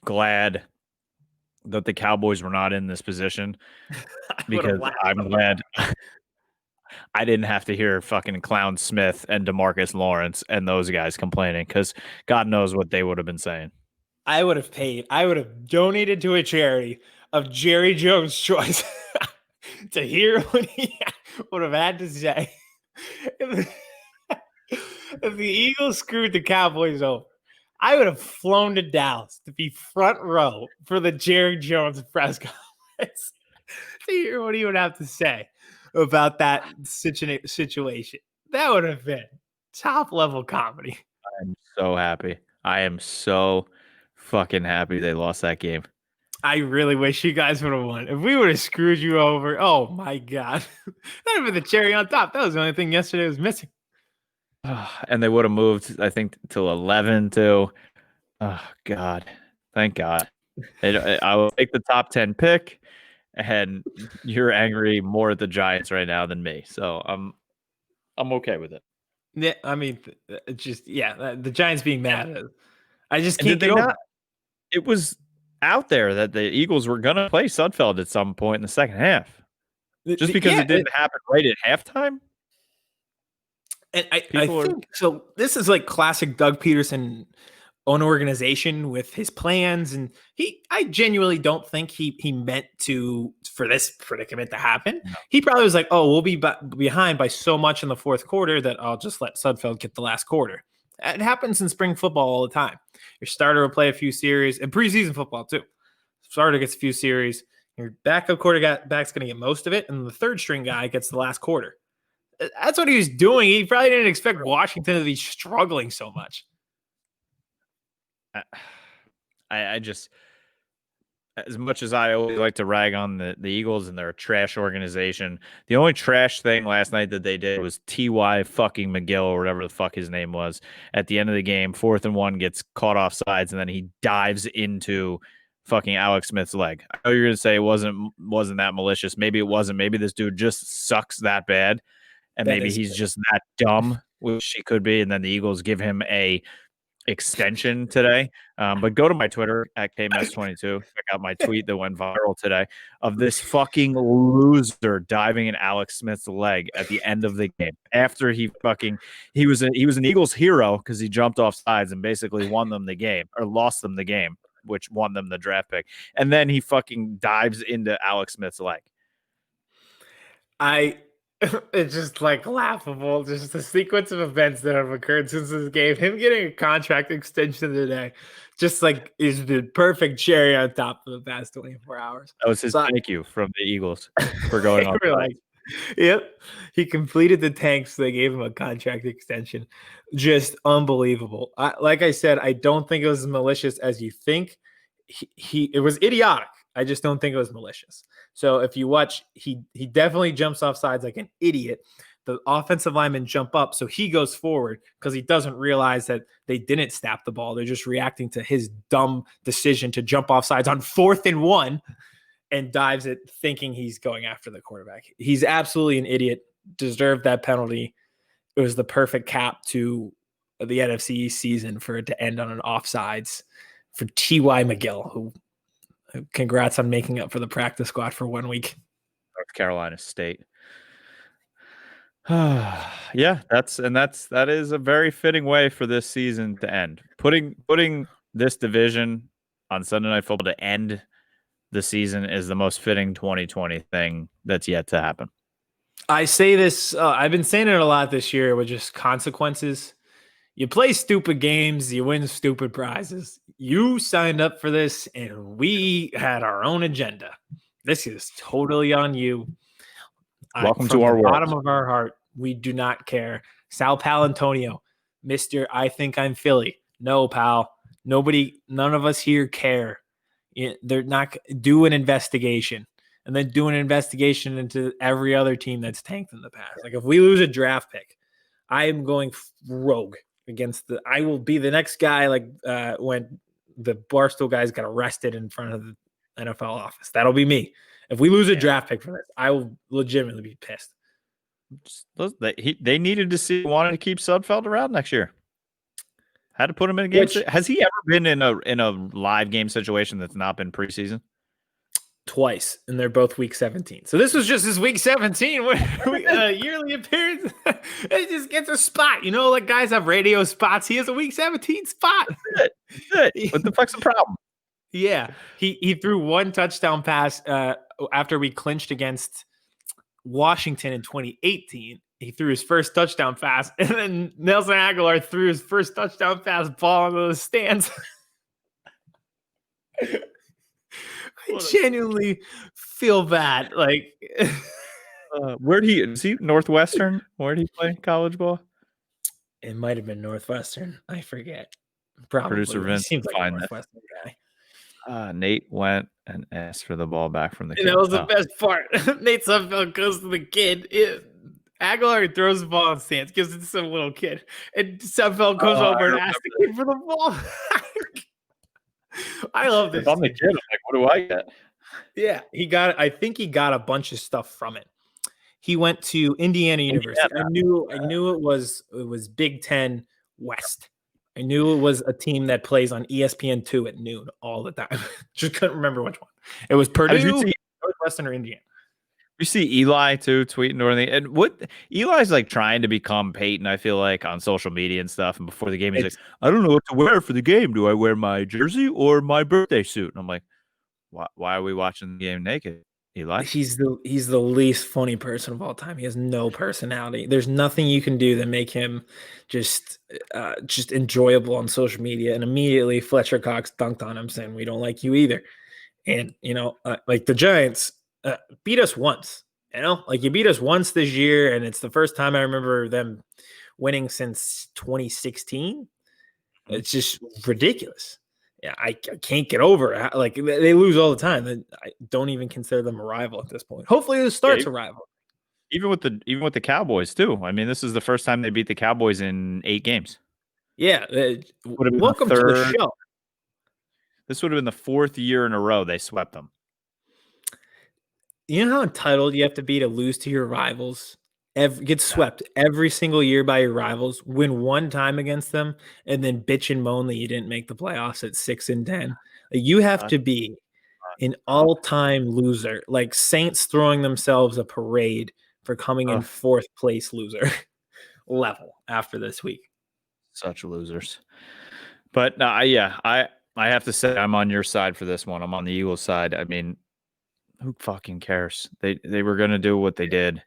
glad that the Cowboys were not in this position because I'm glad I didn't have to hear fucking Clown Smith and DeMarcus Lawrence and those guys complaining, because God knows what they would have been saying. I would have donated to a charity of Jerry Jones' choice to hear what he would have had to say. If the Eagles screwed the Cowboys over, I would have flown to Dallas to be front row for the Jerry Jones press conference to hear what he would have to say about that situation. That would have been top level comedy. I'm so happy. I am so fucking happy they lost that game. I really wish you guys would have won. If we would have screwed you over, oh my God. That would have been the cherry on top. That was the only thing yesterday was missing. And they would have moved, I think, to 11 too. Oh God, thank God. I will take the top 10 pick, and you're angry more at the Giants right now than me. So I'm okay with it. Yeah, I mean, it's just the Giants being mad. I just And can't did get they over not? It was out there that the Eagles were going to play Sudfeld at some point in the second half, it. just because it didn't happen right at halftime. And I think so. This is like classic Doug Peterson own organization with his plans, and I genuinely don't think he meant for this predicament to happen. No. He probably was like, oh, we'll be behind by so much in the fourth quarter that I'll just let Sudfeld get the last quarter. It happens in spring football all the time. Your starter will play a few series, and preseason football too. Starter gets a few series. Your backup quarterback's going to get most of it, and the third string guy gets the last quarter. That's what he was doing. He probably didn't expect Washington to be struggling so much. I just, as much as I always like to rag on the Eagles and they're a trash organization, the only trash thing last night that they did was T.Y. fucking McGill or whatever the fuck his name was. At the end of the game, 4th and 1, gets caught off sides, and then he dives into fucking Alex Smith's leg. I know you're gonna say it wasn't that malicious. Maybe it wasn't. Maybe this dude just sucks that bad, and maybe he's just that dumb, which he could be. And then the Eagles give him a extension today. But go to my Twitter at Kmess22. Check out my tweet that went viral today of this fucking loser diving in Alex Smith's leg at the end of the game after he was an Eagles hero because he jumped off sides and basically won them the game or lost them the game, which won them the draft pick. And then he fucking dives into Alex Smith's leg. It's just like laughable. Just the sequence of events that have occurred since this game. Him getting a contract extension today, just like is the perfect cherry on top of the past 24 hours. That was his thank you from the Eagles for going on. Yep, he completed the tanks. So they gave him a contract extension. Just unbelievable. Like I said, I don't think it was as malicious as you think. It was idiotic. I just don't think it was malicious. So if you watch, he definitely jumps off sides like an idiot. The offensive linemen jump up, so he goes forward because he doesn't realize that they didn't snap the ball. They're just reacting to his dumb decision to jump off sides on 4th and 1 and dives it thinking he's going after the quarterback. He's absolutely an idiot, deserved that penalty. It was the perfect cap to the NFC East season for it to end on an offsides for T.Y. McGill, who congrats on making up for the practice squad for 1 week. North Carolina State. Yeah, that is a very fitting way for this season to end. Putting this division on Sunday Night Football to end the season is the most fitting 2020 thing that's yet to happen. I say this, I've been saying it a lot this year with just consequences. You play stupid games, you win stupid prizes. You signed up for this, and we had our own agenda. This is totally on you. Welcome to our world. Bottom of our heart, we do not care. Sal Palantonio, Mr. I think I'm Philly. No, pal. None of us here care. They're not do an investigation, and then do an investigation into every other team that's tanked in the past. Like if we lose a draft pick, I am going rogue. I will be the next guy like when the Barstool guys got arrested in front of the NFL office. That'll be me. If we lose a draft pick for this, I will legitimately be pissed. They needed to see wanted to keep Sudfeld around next year. Had to put him in a game. Has he ever been in a live game situation that's not been preseason? Twice, and they're both week 17. So this was just his week 17 yearly appearance. It just gets a spot. You know, like guys have radio spots. He has a week 17 spot. That's it. What the fuck's the problem? Yeah. He threw one touchdown pass after we clinched against Washington in 2018. He threw his first touchdown pass, and then Nelson Aguilar threw his first touchdown pass ball into the stands. I genuinely feel bad. Like, is he Northwestern? Where did he play college ball? It might have been Northwestern. I forget. Probably. Producer Vince seems like find a Northwestern guy. Nate went and asked for the ball back from the kid. And that was the Oh. best part. Nate Sudfeld goes to the kid. Aguilar throws the ball in stance, gives it to some little kid. And Sudfeld comes over and asks the kid for the ball. I love this. If I'm the kid, I'm like, what do I get? Yeah, I think he got a bunch of stuff from it. He went to Indiana University. I knew it was Big Ten West. I knew it was a team that plays on ESPN2 at noon all the time. Just couldn't remember which one. It was Purdue, Northwestern, or Indiana. You see Eli too tweeting or anything, and what Eli's like trying to become Peyton. I feel like on social media and stuff. And before the game, he's like, "I don't know what to wear for the game. Do I wear my jersey or my birthday suit?" And I'm like, "Why are we watching the game naked, Eli?" He's the least funny person of all time. He has no personality. There's nothing you can do that make him just enjoyable on social media. And immediately Fletcher Cox dunked on him, saying, "We don't like you either." And like the Giants beat us once. Like you beat us once this year, and it's the first time I remember them winning since 2016. It's just ridiculous. Yeah, I can't get over it. Like they lose all the time. I don't even consider them a rival at this point. Hopefully, this starts a rival. Even with the Cowboys too. I mean, this is the first time they beat the Cowboys in 8 games. Yeah, welcome to the show. This would have been the 4th year in a row they swept them. You know how entitled you have to be to lose to your rivals? Get swept every single year by your rivals, win one time against them, and then bitch and moan that you didn't make the playoffs at 6-10. You have to be an all-time loser, like Saints throwing themselves a parade for coming in 4th place loser level after this week. Such losers. But I have to say I'm on your side for this one. I'm on the Eagles side. I mean, who fucking cares? They were going to do what they did.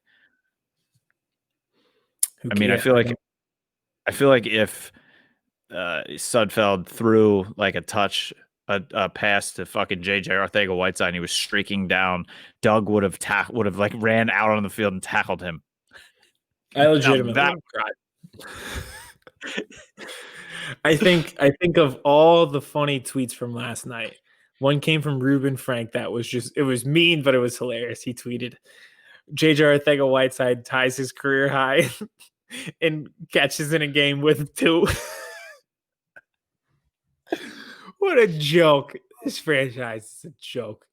I mean, I feel like if Sudfeld threw like a pass to fucking JJ Arcega-Whiteside and he was streaking down, Doug would have like ran out on the field and tackled him. I legitimately cried. I think of all the funny tweets from last night. One came from Ruben Frank that was it was mean, but it was hilarious. He tweeted, JJ Arcega-Whiteside ties his career high and catches in a game with 2. What a joke. This franchise is a joke.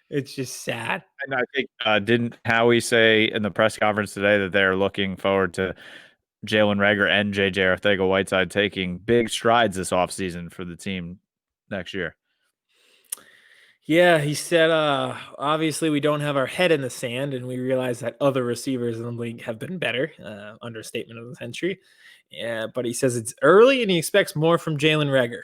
It's just sad. And I think didn't Howie say in the press conference today that they're looking forward to Jalen Reagor and JJ Arcega-Whiteside taking big strides this offseason for the team next year? Yeah, he said, obviously we don't have our head in the sand, and we realize that other receivers in the league have been better. Understatement of the century. Yeah, but he says it's early, and he expects more from Jalen Reagor,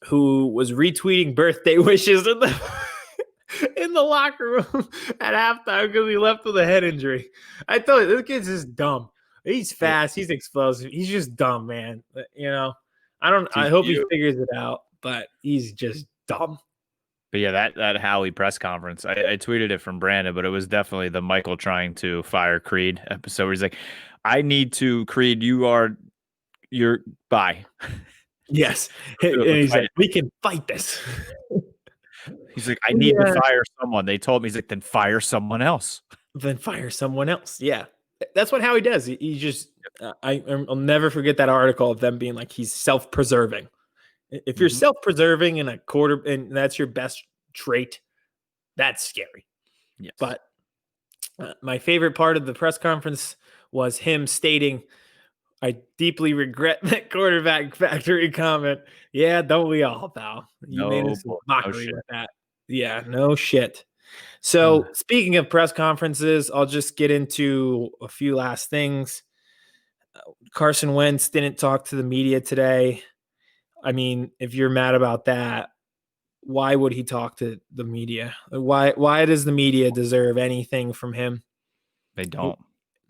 who was retweeting birthday wishes in the locker room at halftime because he left with a head injury. I told you, this kid's just dumb. He's fast. He's explosive. He's just dumb, man. I hope he figures it out, but he's just dumb. But yeah, that Howie press conference, I tweeted it from Brandon, but it was definitely the Michael trying to fire Creed episode where he's like, I need to, Creed, you're bye. Yes. And he's like, we can fight this. He's like, I need to fire someone. They told me, he's like, then fire someone else. Then fire someone else. Yeah. That's what Howie does. He just, I'll never forget that article of them being like, he's self-preserving. If you're self-preserving in a quarter and that's your best trait, that's scary. Yes. But my favorite part of the press conference was him stating, I deeply regret that quarterback factory comment. Yeah, don't we all, pal? You made us mockery with that. Yeah, no shit. So speaking of press conferences, I'll just get into a few last things. Carson Wentz didn't talk to the media today. I mean, if you're mad about that, why would he talk to the media? Why does the media deserve anything from him? They don't.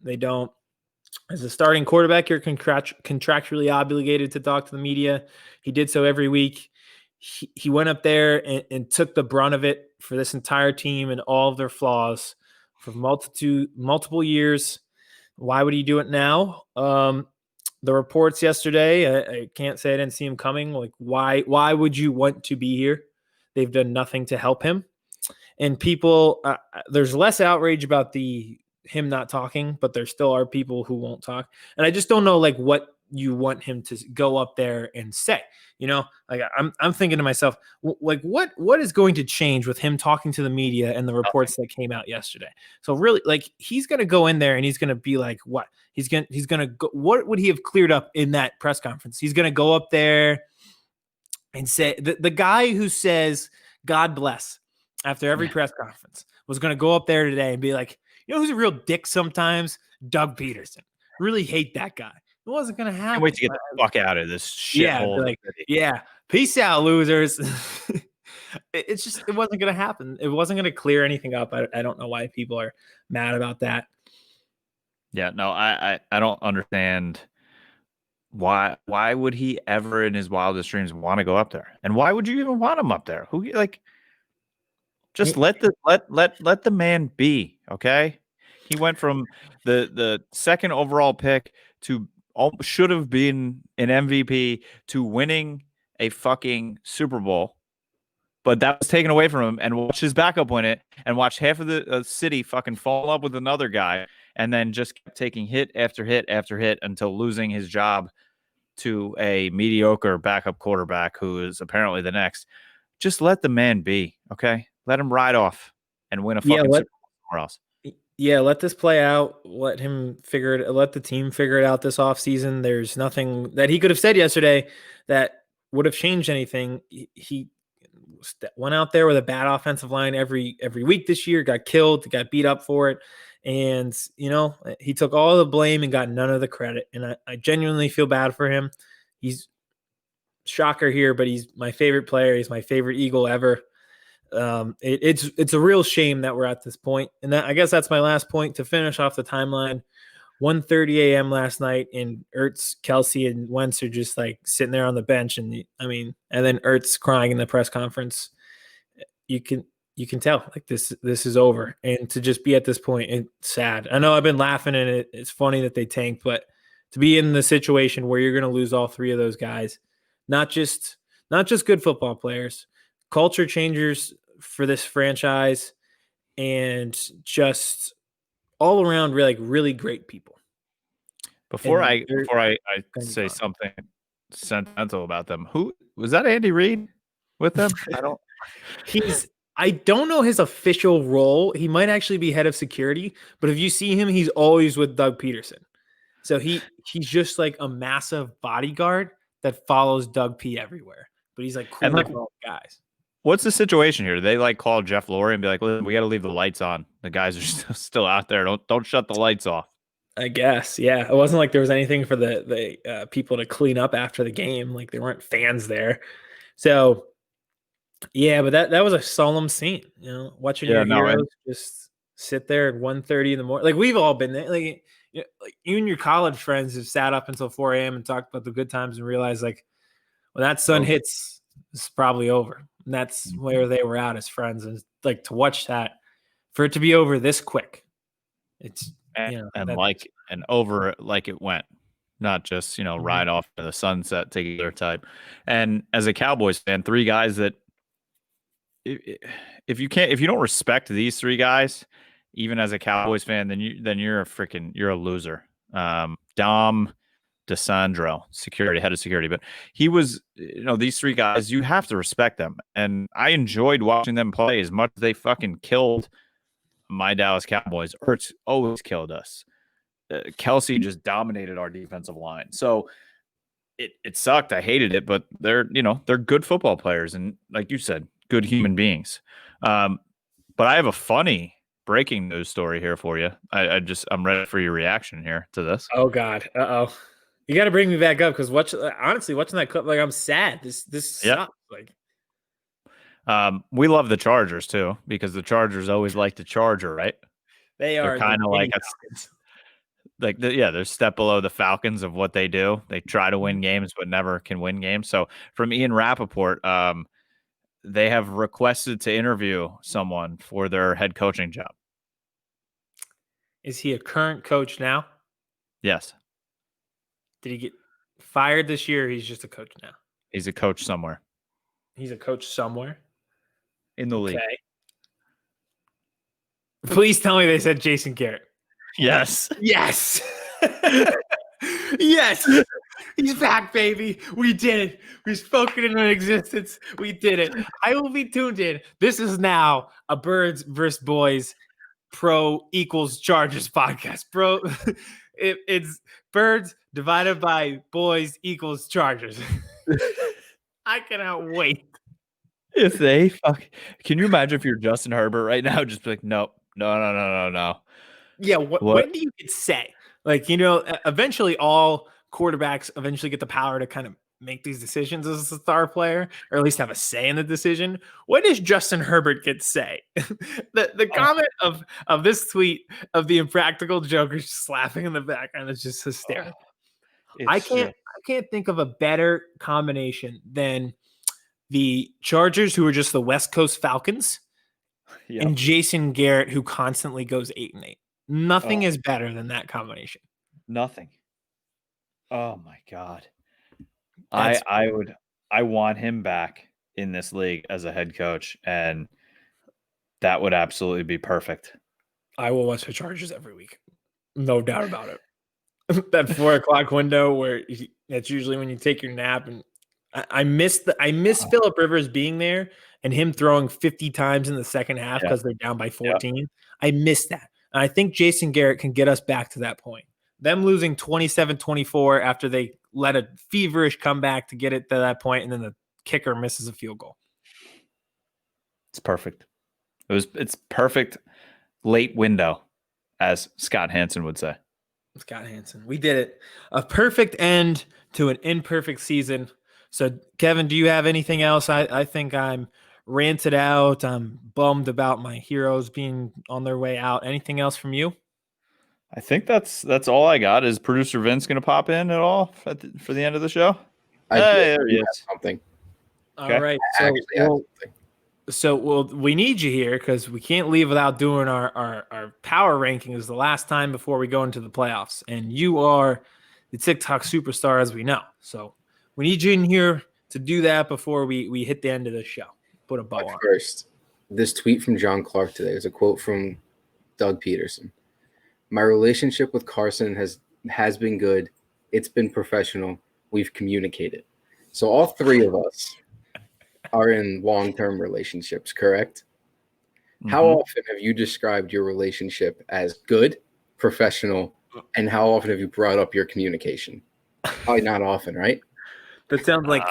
They don't. As a starting quarterback, you're contractually obligated to talk to the media. He did so every week. He went up there and took the brunt of it for this entire team and all of their flaws for multiple years. Why would he do it now? The reports yesterday, I can't say I didn't see him coming. Like, why would you want to be here? They've done nothing to help him. And people, there's less outrage about him not talking, but there still are people who won't talk. And I just don't know like what you want him to go up there and say. Like I'm thinking to myself, like what is going to change with him talking to the media and the reports that came out yesterday? So really, like he's going to go in there and he's going to be like, what? He's going to go. What would he have cleared up in that press conference? He's going to go up there and say the guy who says God bless after every press conference was going to go up there today and be like, who's a real dick sometimes? Doug Peterson. Really hate that guy. It wasn't going to happen. Can't wait to get the fuck out of this shithole. Yeah, peace out, losers. It wasn't going to happen. It wasn't going to clear anything up. I don't know why people are mad about that. Yeah, no, I don't understand why would he ever in his wildest dreams want to go up there? And why would you even want him up there? Who like just let the man be, okay? He went from the second overall pick to should have been an MVP to winning a fucking Super Bowl. But that was taken away from him, and watch his backup win it, and watch half of the city fucking fall in love with another guy, and then just kept taking hit after hit after hit until losing his job to a mediocre backup quarterback who is apparently the next. Just let the man be, okay? Let him ride off and win a fucking Super Bowl somewhere else. Yeah, let this play out. Let the team figure it out this offseason. There's nothing that he could have said yesterday that would have changed anything. He went out there with a bad offensive line every week this year, got killed, got beat up for it. And, he took all the blame and got none of the credit. And I genuinely feel bad for him. He's shocker here, but he's my favorite player. He's my favorite Eagle ever. It's a real shame that we're at this point. And I guess that's my last point to finish off the timeline. 1:30 a.m. last night, and Ertz, Kelsey, and Wentz are just like sitting there on the bench, and then Ertz crying in the press conference. You can tell like this is over, and to just be at this point, it's sad. I know I've been laughing, and it's funny that they tanked, but to be in the situation where you're going to lose all three of those guys, not just good football players, culture changers for this franchise, and just all around really great people. Before I say something sentimental about them, who was that? Andy Reid with them? I don't know his official role. He might actually be head of security, but if you see him, he's always with Doug Peterson. So he's just like a massive bodyguard that follows Doug P everywhere. But he's like cool with all the guys. What's the situation here? Do they like call Jeff Lurie and be like, "Listen, we got to leave the lights on. The guys are still out there. Don't shut the lights off." I guess, yeah. It wasn't like there was anything for the people to clean up after the game. Like there weren't fans there. So, yeah, but that was a solemn scene. Watching your heroes just sit there at 1:30 in the morning. Like we've all been there. Like you and your college friends have sat up until 4 a.m. and talked about the good times and realized like when that sun hits, it's probably over. And that's where they were at as friends. And like to watch that, for it to be over this quick, it's over like it went, not just ride off to the sunset together type. And as a Cowboys fan, three guys that if you don't respect these three guys, even as a Cowboys fan, then you're a loser. Dom DeSandro, head of security, but he was, these three guys, you have to respect them. And I enjoyed watching them play as much as they fucking killed my Dallas Cowboys. Ertz always killed us. Kelsey just dominated our defensive line. So it sucked. I hated it, but they're good football players. And like you said, good human beings. But I have a funny breaking news story here for you. I'm ready for your reaction here to this. Oh God. Uh-oh. You got to bring me back up because honestly, watching that clip, like I'm sad. This sucks. Like, we love the Chargers too because the Chargers always like to charger, right? They're kind of they're step below the Falcons of what they do. They try to win games but never can win games. So from Ian Rappaport, they have requested to interview someone for their head coaching job. Is he a current coach now? Yes. Did he get fired this year? Or he's just a coach now. He's a coach somewhere. He's a coach somewhere. in the league. Okay. Please tell me they said Jason Garrett. Yes. Yes. Yes. He's back, baby. We did it. We spoke it into existence. We did it. I will be tuned in. This is now a Birds versus Boys Pro equals Chargers podcast. Bro, it's Birds divided by Boys equals Chargers. I cannot wait. If they can you imagine if you're Justin Herbert right now, just be like, no. Yeah, What? when do you get say? Like, eventually all quarterbacks eventually get the power to kind of make these decisions as a star player, or at least have a say in the decision. When does Justin Herbert get say? the comment of this tweet of the Impractical Jokers just laughing in the background is just hysterical. I can't think of a better combination than the Chargers, who are just the West Coast Falcons, and Jason Garrett, who constantly goes 8-8. Nothing is better than that combination. Nothing. Oh my God. I want him back in this league as a head coach, and that would absolutely be perfect. I will watch the Chargers every week. No doubt about it. That 4:00 window where that's usually when you take your nap, and I miss Phillip Rivers being there and him throwing 50 times in the second half because they're down by 14. Yeah. I miss that. And I think Jason Garrett can get us back to that point. Them losing 27-24 after they let a feverish comeback to get it to that point, and then the kicker misses a field goal. It's perfect. It's perfect late window, as Scott Hansen would say. Scott Hansen. We did it. A perfect end to an imperfect season. So, Kevin, do you have anything else? I think I'm ranted out. I'm bummed about my heroes being on their way out. Anything else from you? I think that's all I got. Is producer Vince going to pop in at all for the end of the show? There he is. Something. Okay. All right. So we need you here because we can't leave without doing our power rankings the last time before we go into the playoffs. And you are the TikTok superstar, as we know. So we need you in here to do that before we hit the end of the show. Put a bow on. First, this tweet from John Clark today is a quote from Doug Peterson. My relationship with Carson has been good. It's been professional. We've communicated. So all three of us are in long-term relationships, correct? Mm-hmm. How often have you described your relationship as good, professional, and how often have you brought up your communication? Probably not often, right? That sounds like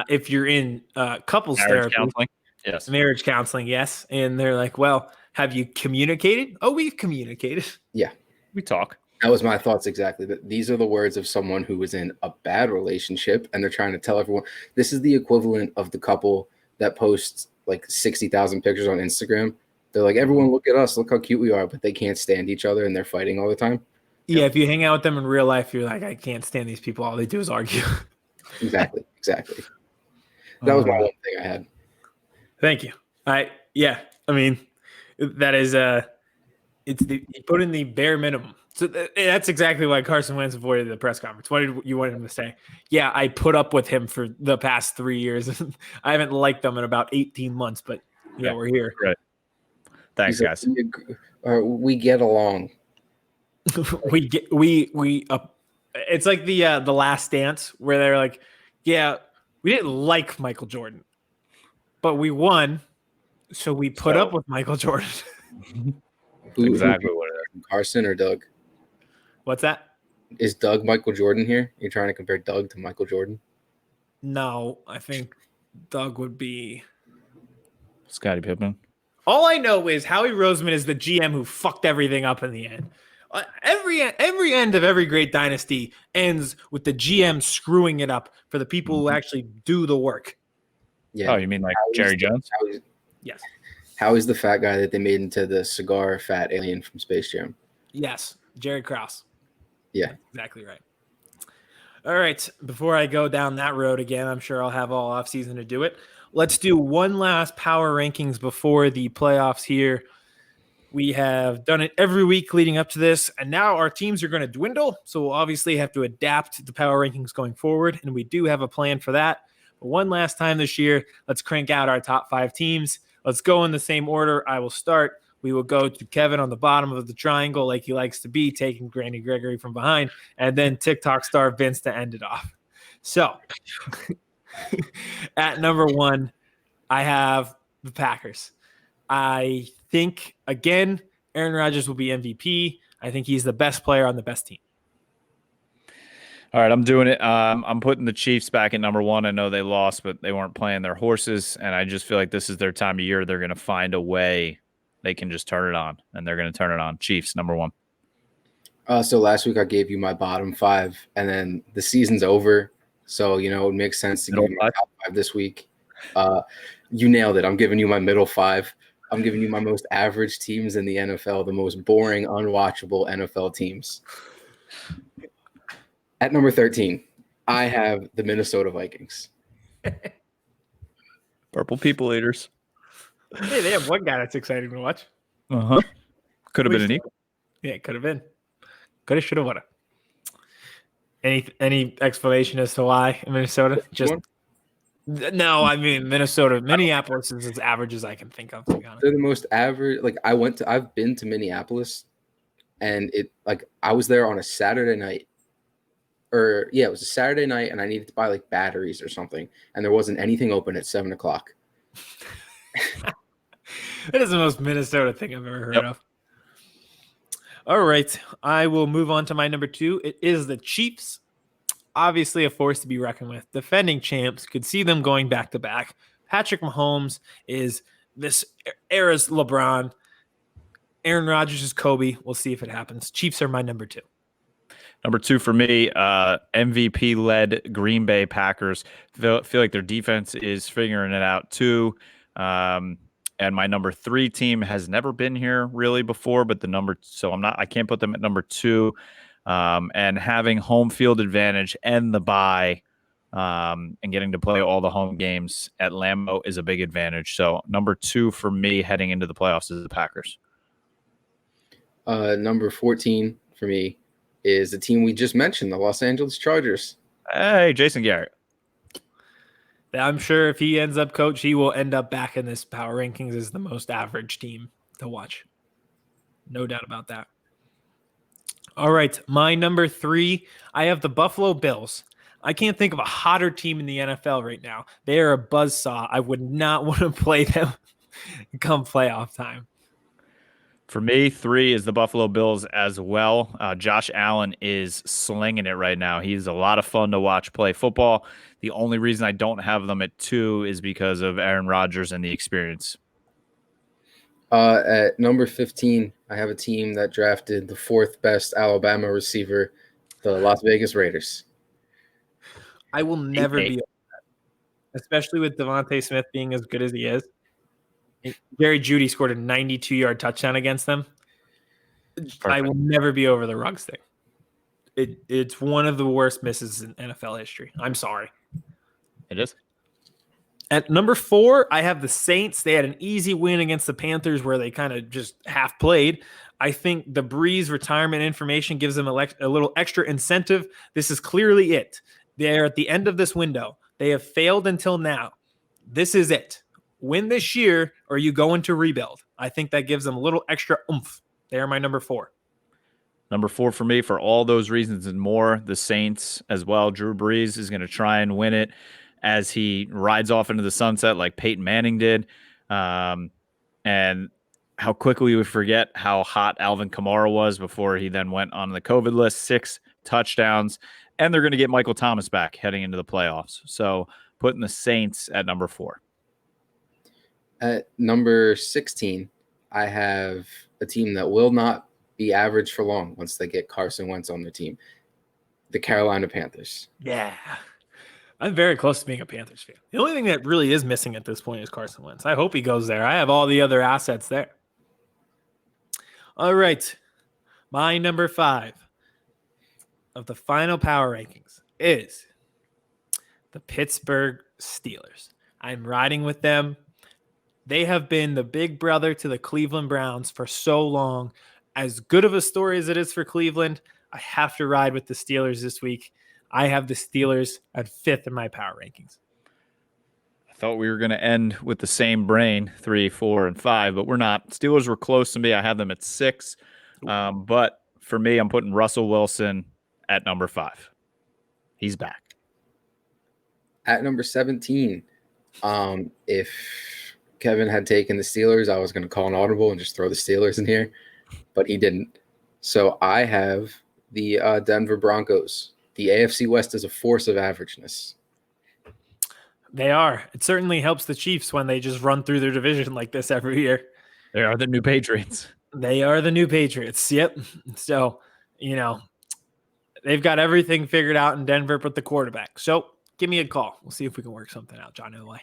if you're in couples therapy, counseling. Yes. Marriage counseling, yes. And they're like, well, have you communicated? Oh, we've communicated. Yeah. We talk. That was my thoughts exactly. These are the words of someone who was in a bad relationship, and they're trying to tell everyone. This is the equivalent of the couple that posts like 60,000 pictures on Instagram. They're like, everyone look at us, look how cute we are, but they can't stand each other and they're fighting all the time. Yeah, if you hang out with them in real life, you're like, I can't stand these people. All they do is argue. Exactly. That was my one thing I had. Thank you. Yeah. I mean, that is you put in the bare minimum. So that's exactly why Carson Wentz avoided the press conference. What did you want him to say? Yeah, I put up with him for the past 3 years. I haven't liked them in about 18 months, but yeah, we're here. Right. Thanks, guys. We get along. It's like the Last Dance where they're like, yeah, we didn't like Michael Jordan, but we won, so we put up with Michael Jordan. Exactly what it is. Carson or Doug? What's that? Is Doug Michael Jordan here? You're trying to compare Doug to Michael Jordan? No, I think Doug would be Scottie Pippen. All I know is Howie Roseman is the GM who fucked everything up in the end. Every end of every great dynasty ends with the GM screwing it up for the people who actually do the work. Yeah. Oh, you mean like Jerry Jones? Yes. Howie's the fat guy that they made into the cigar fat alien from Space Jam. Yes, Jerry Krause. Yeah. That's exactly right. All right, before I go down that road again, I'm sure I'll have all offseason to do it. Let's do one last power rankings before the playoffs here. We have done it every week leading up to this, and now our teams are going to dwindle, so we'll obviously have to adapt the power rankings going forward, and we do have a plan for that. But one last time this year, let's crank out our top 5 teams. Let's go in the same order. I will start. We will go to Kevin on the bottom of the triangle like he likes to be, taking Granny Gregory from behind, and then TikTok star Vince to end it off. So at number 1, I have the Packers. I think, again, Aaron Rodgers will be MVP. I think he's the best player on the best team. All right, I'm doing it. I'm putting the Chiefs back at number 1. I know they lost, but they weren't playing their horses, and I just feel like this is their time of year. They're going to find a way they can just turn it on, and they're going to turn it on. Chiefs, number 1. So last week I gave you my bottom 5, and then the season's over, so it makes sense to give you my top 5 this week. You nailed it. I'm giving you my middle 5. I'm giving you my most average teams in the NFL, the most boring, unwatchable NFL teams. At number 13, I have the Minnesota Vikings. Purple people eaters. Hey, they have one guy that's exciting to watch. Uh-huh. Could have been an Eagle. Yeah, it could have been. Could have, should have, would have. Any explanation as to why in Minnesota? No, I mean Minneapolis is as average as I can think of, to be honest. They're the most average. Like I've been to Minneapolis, and I was there on a Saturday night. It was a Saturday night, and I needed to buy like batteries or something, and there wasn't anything open at 7:00. That is the most Minnesota thing I've ever heard of. All right, I will move on to my number 2. It is the Chiefs. Obviously a force to be reckoned with. Defending champs, could see them going back to back. Patrick Mahomes is this era's LeBron. Aaron Rodgers is Kobe. We'll see if it happens. Chiefs are my number 2. Number 2 for me, MVP-led Green Bay Packers. Feel like their defense is figuring it out too. And my number 3 team has never been here really before, but I can't put them at number 2. And having home field advantage and the bye, and getting to play all the home games at Lambeau is a big advantage. So number 2 for me heading into the playoffs is the Packers. Number 14 for me is the team we just mentioned, the Los Angeles Chargers. Hey, Jason Garrett. I'm sure if he ends up coach, he will end up back in this power rankings as the most average team to watch. No doubt about that. All right, my number 3, I have the Buffalo Bills. I can't think of a hotter team in the NFL right now. They are a buzzsaw. I would not want to play them come playoff time. For me, 3 is the Buffalo Bills as well. Josh Allen is slinging it right now. He's a lot of fun to watch play football. The only reason I don't have them at 2 is because of Aaron Rodgers and the experience. At number 15, I have a team that drafted the 4th best Alabama receiver, the Las Vegas Raiders. I will never be, especially with Devontae Smith being as good as he is. Jerry Jeudy scored a 92-yard touchdown against them. Perfect. I will never be over the Ruggs thing. It's one of the worst misses in NFL history. I'm sorry. It is. At number 4, I have the Saints. They had an easy win against the Panthers where they kind of just half played. I think the Breeze retirement information gives them a little extra incentive. This is clearly it. They're at the end of this window. They have failed until now. This is it. Win this year or you go into rebuild. I think that gives them a little extra oomph. They are my number 4. Number 4 for me, for all those reasons and more, the Saints as well. Drew Brees is going to try and win it as he rides off into the sunset like Peyton Manning did. And how quickly we forget how hot Alvin Kamara was before he then went on the COVID list. 6 touchdowns. And they're going to get Michael Thomas back heading into the playoffs. So putting the Saints at number 4. At number 16, I have a team that will not be average for long once they get Carson Wentz on their team. The Carolina Panthers. Yeah. I'm very close to being a Panthers fan. The only thing that really is missing at this point is Carson Wentz. I hope he goes there. I have all the other assets there. All right. My number 5 of the final power rankings is the Pittsburgh Steelers. I'm riding with them. They have been the big brother to the Cleveland Browns for so long. As good of a story as it is for Cleveland, I have to ride with the Steelers this week. I have the Steelers at 5th in my power rankings. Thought we were going to end with the same brain, 3, 4, and 5, but we're not. Steelers were close to me. I have them at 6. But for me, I'm putting Russell Wilson at number 5. He's back. At number 17, if Kevin had taken the Steelers, I was going to call an audible and just throw the Steelers in here, but he didn't. So I have the Denver Broncos. The AFC West is a force of averageness. They are. It certainly helps the Chiefs when they just run through their division like this every year. They are the new Patriots. They are the new Patriots. Yep. So, they've got everything figured out in Denver but the quarterback. So give me a call. We'll see if we can work something out, John Elway.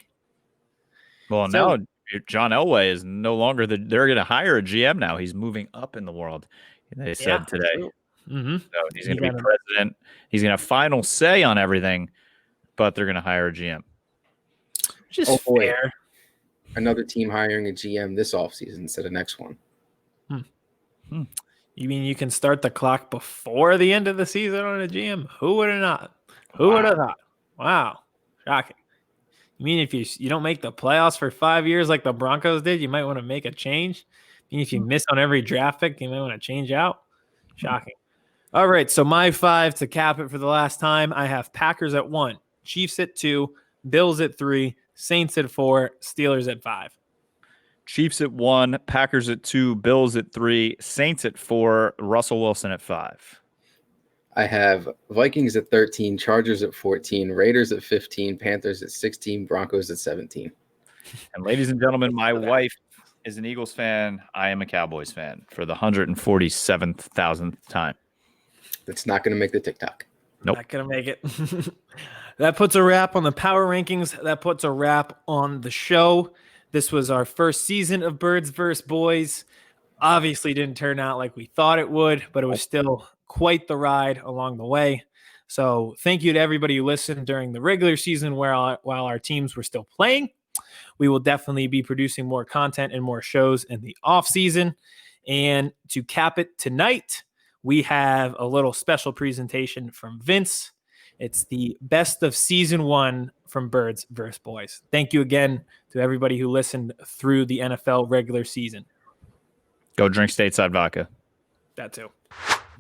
Well, now John Elway is no longer they're going to hire a GM now. He's moving up in the world. They said today. Mm-hmm. So he's going to be president. He's going to have final say on everything, but they're going to hire a GM. Which is fair. Another team hiring a GM this offseason instead of next one. You mean you can start the clock before the end of the season on a GM? Who would have not? Who would have thought? Wow. Shocking. You mean if you don't make the playoffs for 5 years like the Broncos did, you might want to make a change? I mean, if you miss on every draft pick, you might want to change out? Shocking. All right, so my 5 to cap it for the last time, I have Packers at 1, Chiefs at 2, Bills at 3, Saints at 4, Steelers at 5. Chiefs at 1, Packers at 2, Bills at 3, Saints at 4, Russell Wilson at 5. I have Vikings at 13, Chargers at 14, Raiders at 15, Panthers at 16, Broncos at 17. And ladies and gentlemen, my wife is an Eagles fan. I am a Cowboys fan for the 147,000th time. That's not going to make the TikTok. Nope. Not going to make it. That puts a wrap on the power rankings. That puts a wrap on the show. This was our first season of Birds vs. Boys. Obviously didn't turn out like we thought it would, but it was still quite the ride along the way. So thank you to everybody who listened during the regular season while our teams were still playing. We will definitely be producing more content and more shows in the off season. And to cap it tonight, we have a little special presentation from Vince. It's the best of season 1 from Birds vs. Boys. Thank you again to everybody who listened through the NFL regular season. Go drink stateside vodka. That too.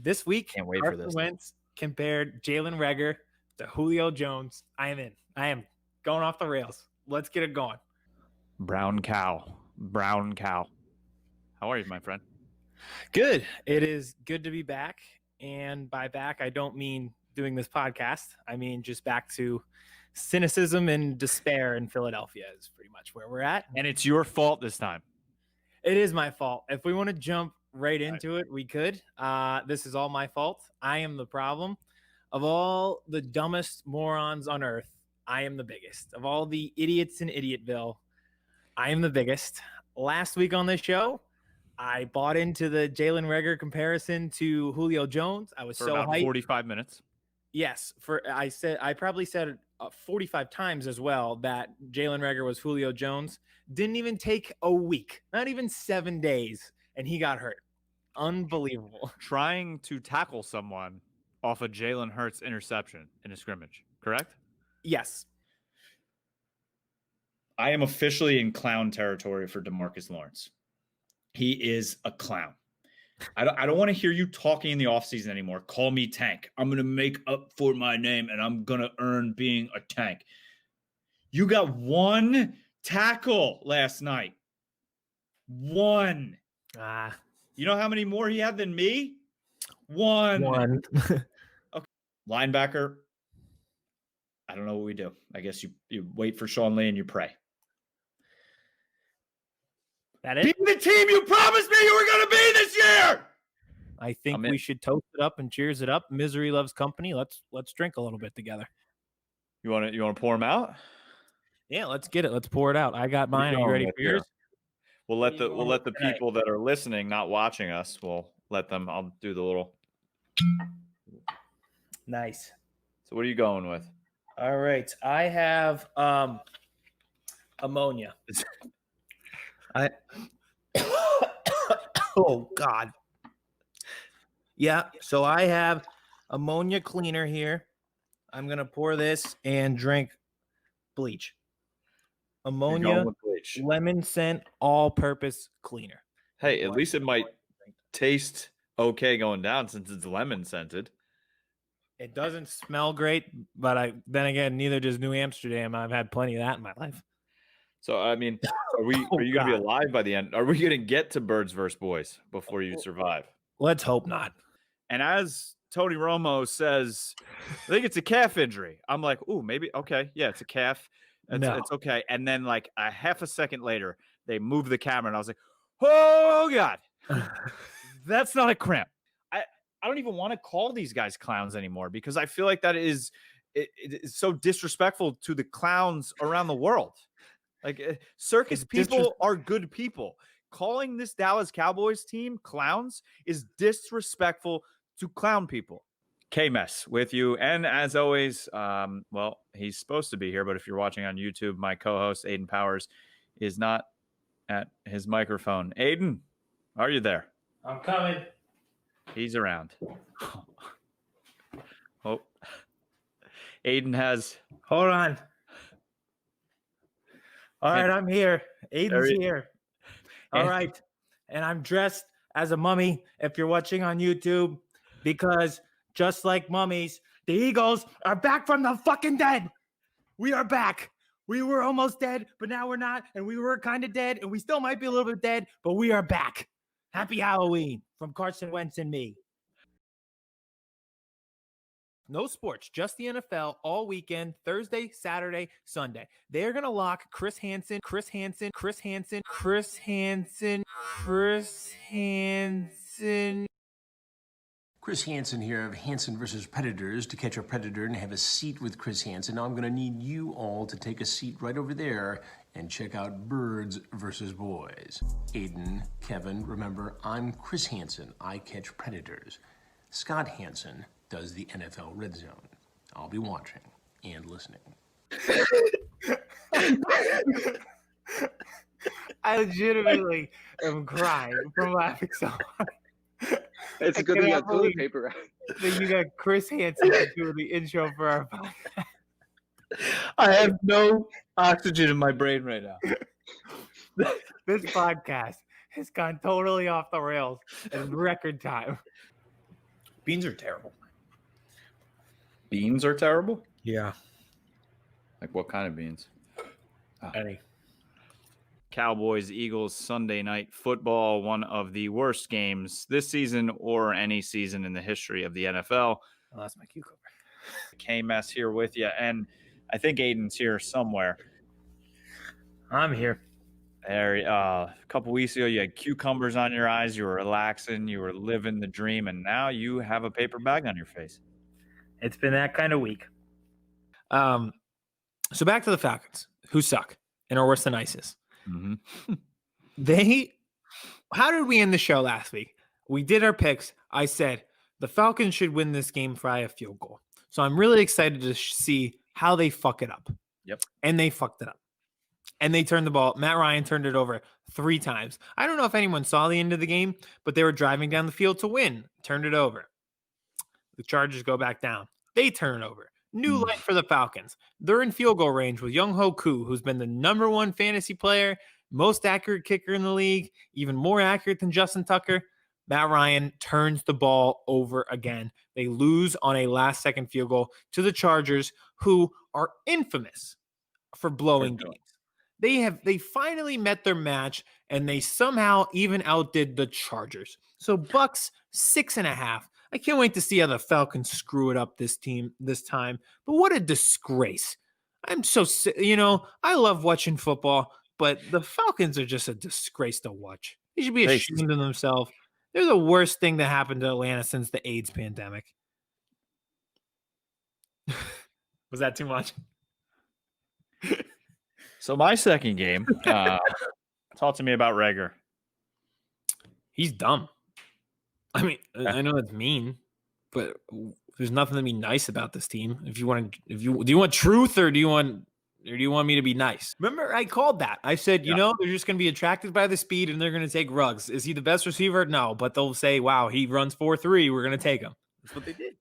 This week, Can't wait Carson for this. Wentz compared Jalen Reagor to Julio Jones. I am in. I am going off the rails. Let's get it going. Brown cow. How are you, my friend? Good. It is good to be back. And by back, I don't mean doing this podcast. I mean just back to cynicism and despair in Philadelphia is pretty much where we're at. And it's your fault this time. It is my fault. If we want to jump right into it, we could. This is all my fault. I am the problem. Of all the dumbest morons on earth, I am the biggest. Of all the idiots in Idiotville, I am the biggest. Last week on this show, I bought into the Jalen Reagor comparison to Julio Jones. I was For so about hyped. 45 minutes. Yes, I probably said 45 times as well that Jalen Reagor was Julio Jones. Didn't even take a week, not even 7 days, and he got hurt. Unbelievable. Trying to tackle someone off a Jalen Hurts interception in a scrimmage, correct? Yes. I am officially in clown territory for DeMarcus Lawrence. He is a clown. I don't want to hear you talking in the offseason anymore. Call me Tank. I'm going to make up for my name, and I'm going to earn being a Tank. You got 1 tackle last night. 1. You know how many more he had than me? 1. Okay. Linebacker. I don't know what we do. I guess you wait for Sean Lee and you pray. That Be it? the team you promised me you were going to be this year. I think I'm in. we should toast it up and cheers it up. Misery loves company. Let's drink a little bit together. You want to pour them out? Yeah, let's get it. Let's pour it out. I got mine. Are you ready for yours? We'll let the today? people that are listening, not watching us, we'll let them. I'll do the little. Nice. So what are you going with? All right. I have ammonia. Oh God. Yeah, so I have ammonia cleaner here. I'm gonna pour this and drink bleach. ammonia, with bleach. lemon scent, all-purpose cleaner. Hey, at least it might taste okay going down since it's lemon scented. It doesn't smell great, but then again, neither does New Amsterdam. I've had plenty of that in my life. So I mean, are you going to be alive by the end? Are we going to get to Birds versus Boys before you survive? Let's hope not. And as Tony Romo says, I think it's a calf injury. I'm like, ooh, maybe okay, yeah, it's a calf. It's okay. And then like a half a second later, they move the camera, and I was like, oh God, that's not a cramp. I don't even want to call these guys clowns anymore because I feel like that is it's so disrespectful to the clowns around the world. Like circus people are good people. Calling this Dallas Cowboys team clowns is disrespectful to clown people. Kmess with you. And as always, well, he's supposed to be here, but if you're watching on YouTube, my co-host Aidan Powers is not at his microphone. Aidan, are you there? I'm coming. He's around. Oh, Aidan has. Hold on. All right, I'm here. Aidan's here. All right. And I'm dressed as a mummy if you're watching on YouTube, because just like mummies, the Eagles are back from the fucking dead. We are back. We were almost dead, but now we're not. And we were kind of dead, and we still might be a little bit dead, but we are back. Happy Halloween from Carson Wentz and me. No sports, just the NFL all weekend, Thursday, Saturday, Sunday. They're going to lock Chris Hansen Chris Hansen here of Hansen versus Predators. To catch a predator and have a seat with Chris Hansen, now I'm going to need you all to take a seat right over there and check out Birds versus Boys. Aidan, Kevin, remember, I'm Chris Hansen. I catch predators. Scott Hansen does the NFL Red Zone. I'll be watching and listening. I legitimately am crying from laughing so hard. It's a good thing you got toilet paper out. That you got Chris Hansen to do the intro for our podcast. I have no oxygen in my brain right now. This podcast has gone totally off the rails in record time. Beans are terrible. Beans are terrible? Yeah. Like what kind of beans? Any. Cowboys, Eagles, Sunday night football, one of the worst games this season or any season in the history of the NFL. I lost my cucumber. Kmess here with you, and I think Aidan's here somewhere. I'm here. There, a couple weeks ago, you had cucumbers on your eyes. You were relaxing. You were living the dream, and now you have a paper bag on your face. It's been that kind of week. So back to the Falcons, who suck and are worse than ISIS. Mm-hmm. How did we end the show last week? We did our picks. I said the Falcons should win this game by a field goal. So I'm really excited to see how they fuck it up. Yep. And they fucked it up. And they turned the ball. Matt Ryan turned it over 3 times. I don't know if anyone saw the end of the game, but they were driving down the field to win. Turned it over. The Chargers go back down. They turn it over. New light for the Falcons. They're in field goal range with Young-Ho Koo, who's been the #1 fantasy player, most accurate kicker in the league, even more accurate than Justin Tucker. Matt Ryan turns the ball over again. They lose on a last-second field goal to the Chargers, who are infamous for blowing games. They finally met their match, and they somehow even outdid the Chargers. So Bucks 6.5. I can't wait to see how the Falcons screw it up this time. But what a disgrace. I'm so sick. I love watching football, but the Falcons are just a disgrace to watch. They should be ashamed of themselves. They're the worst thing that happened to Atlanta since the AIDS pandemic. Was that too much? So my second game, talk to me about Rager. He's dumb. I mean, I know it's mean, but there's nothing to be nice about this team. Do you want truth, or do you want me to be nice? Remember, I called that. I said, they're just going to be attracted by the speed, and they're going to take Ruggs. Is he the best receiver? No, but they'll say, wow, he runs 4.3. We're going to take him. That's what they did.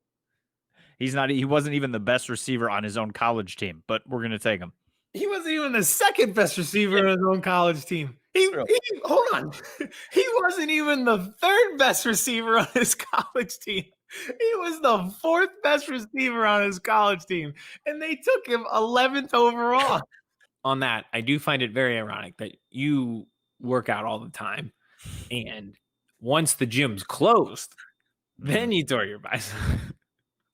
He wasn't even the best receiver on his own college team, but we're going to take him. He wasn't even the second best receiver on his own college team. Hold on. He wasn't even the third best receiver on his college team. He was the fourth best receiver on his college team, and they took him 11th overall. On that, I do find it very ironic that you work out all the time, and once the gym's closed, then you tore your bicep.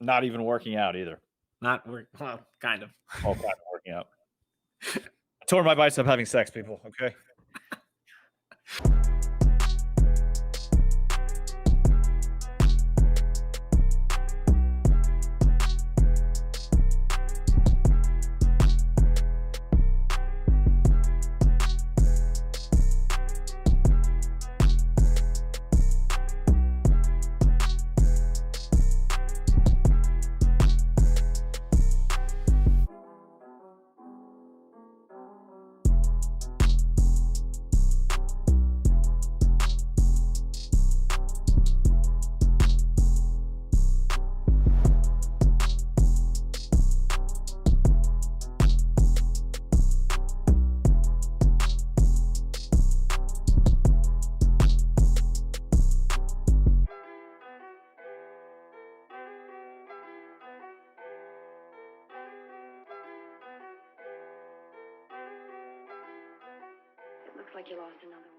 Not even working out either. Not work, well, kind of. All kind of working out. I tore my bicep having sex, people. Okay. Looks like you lost another one.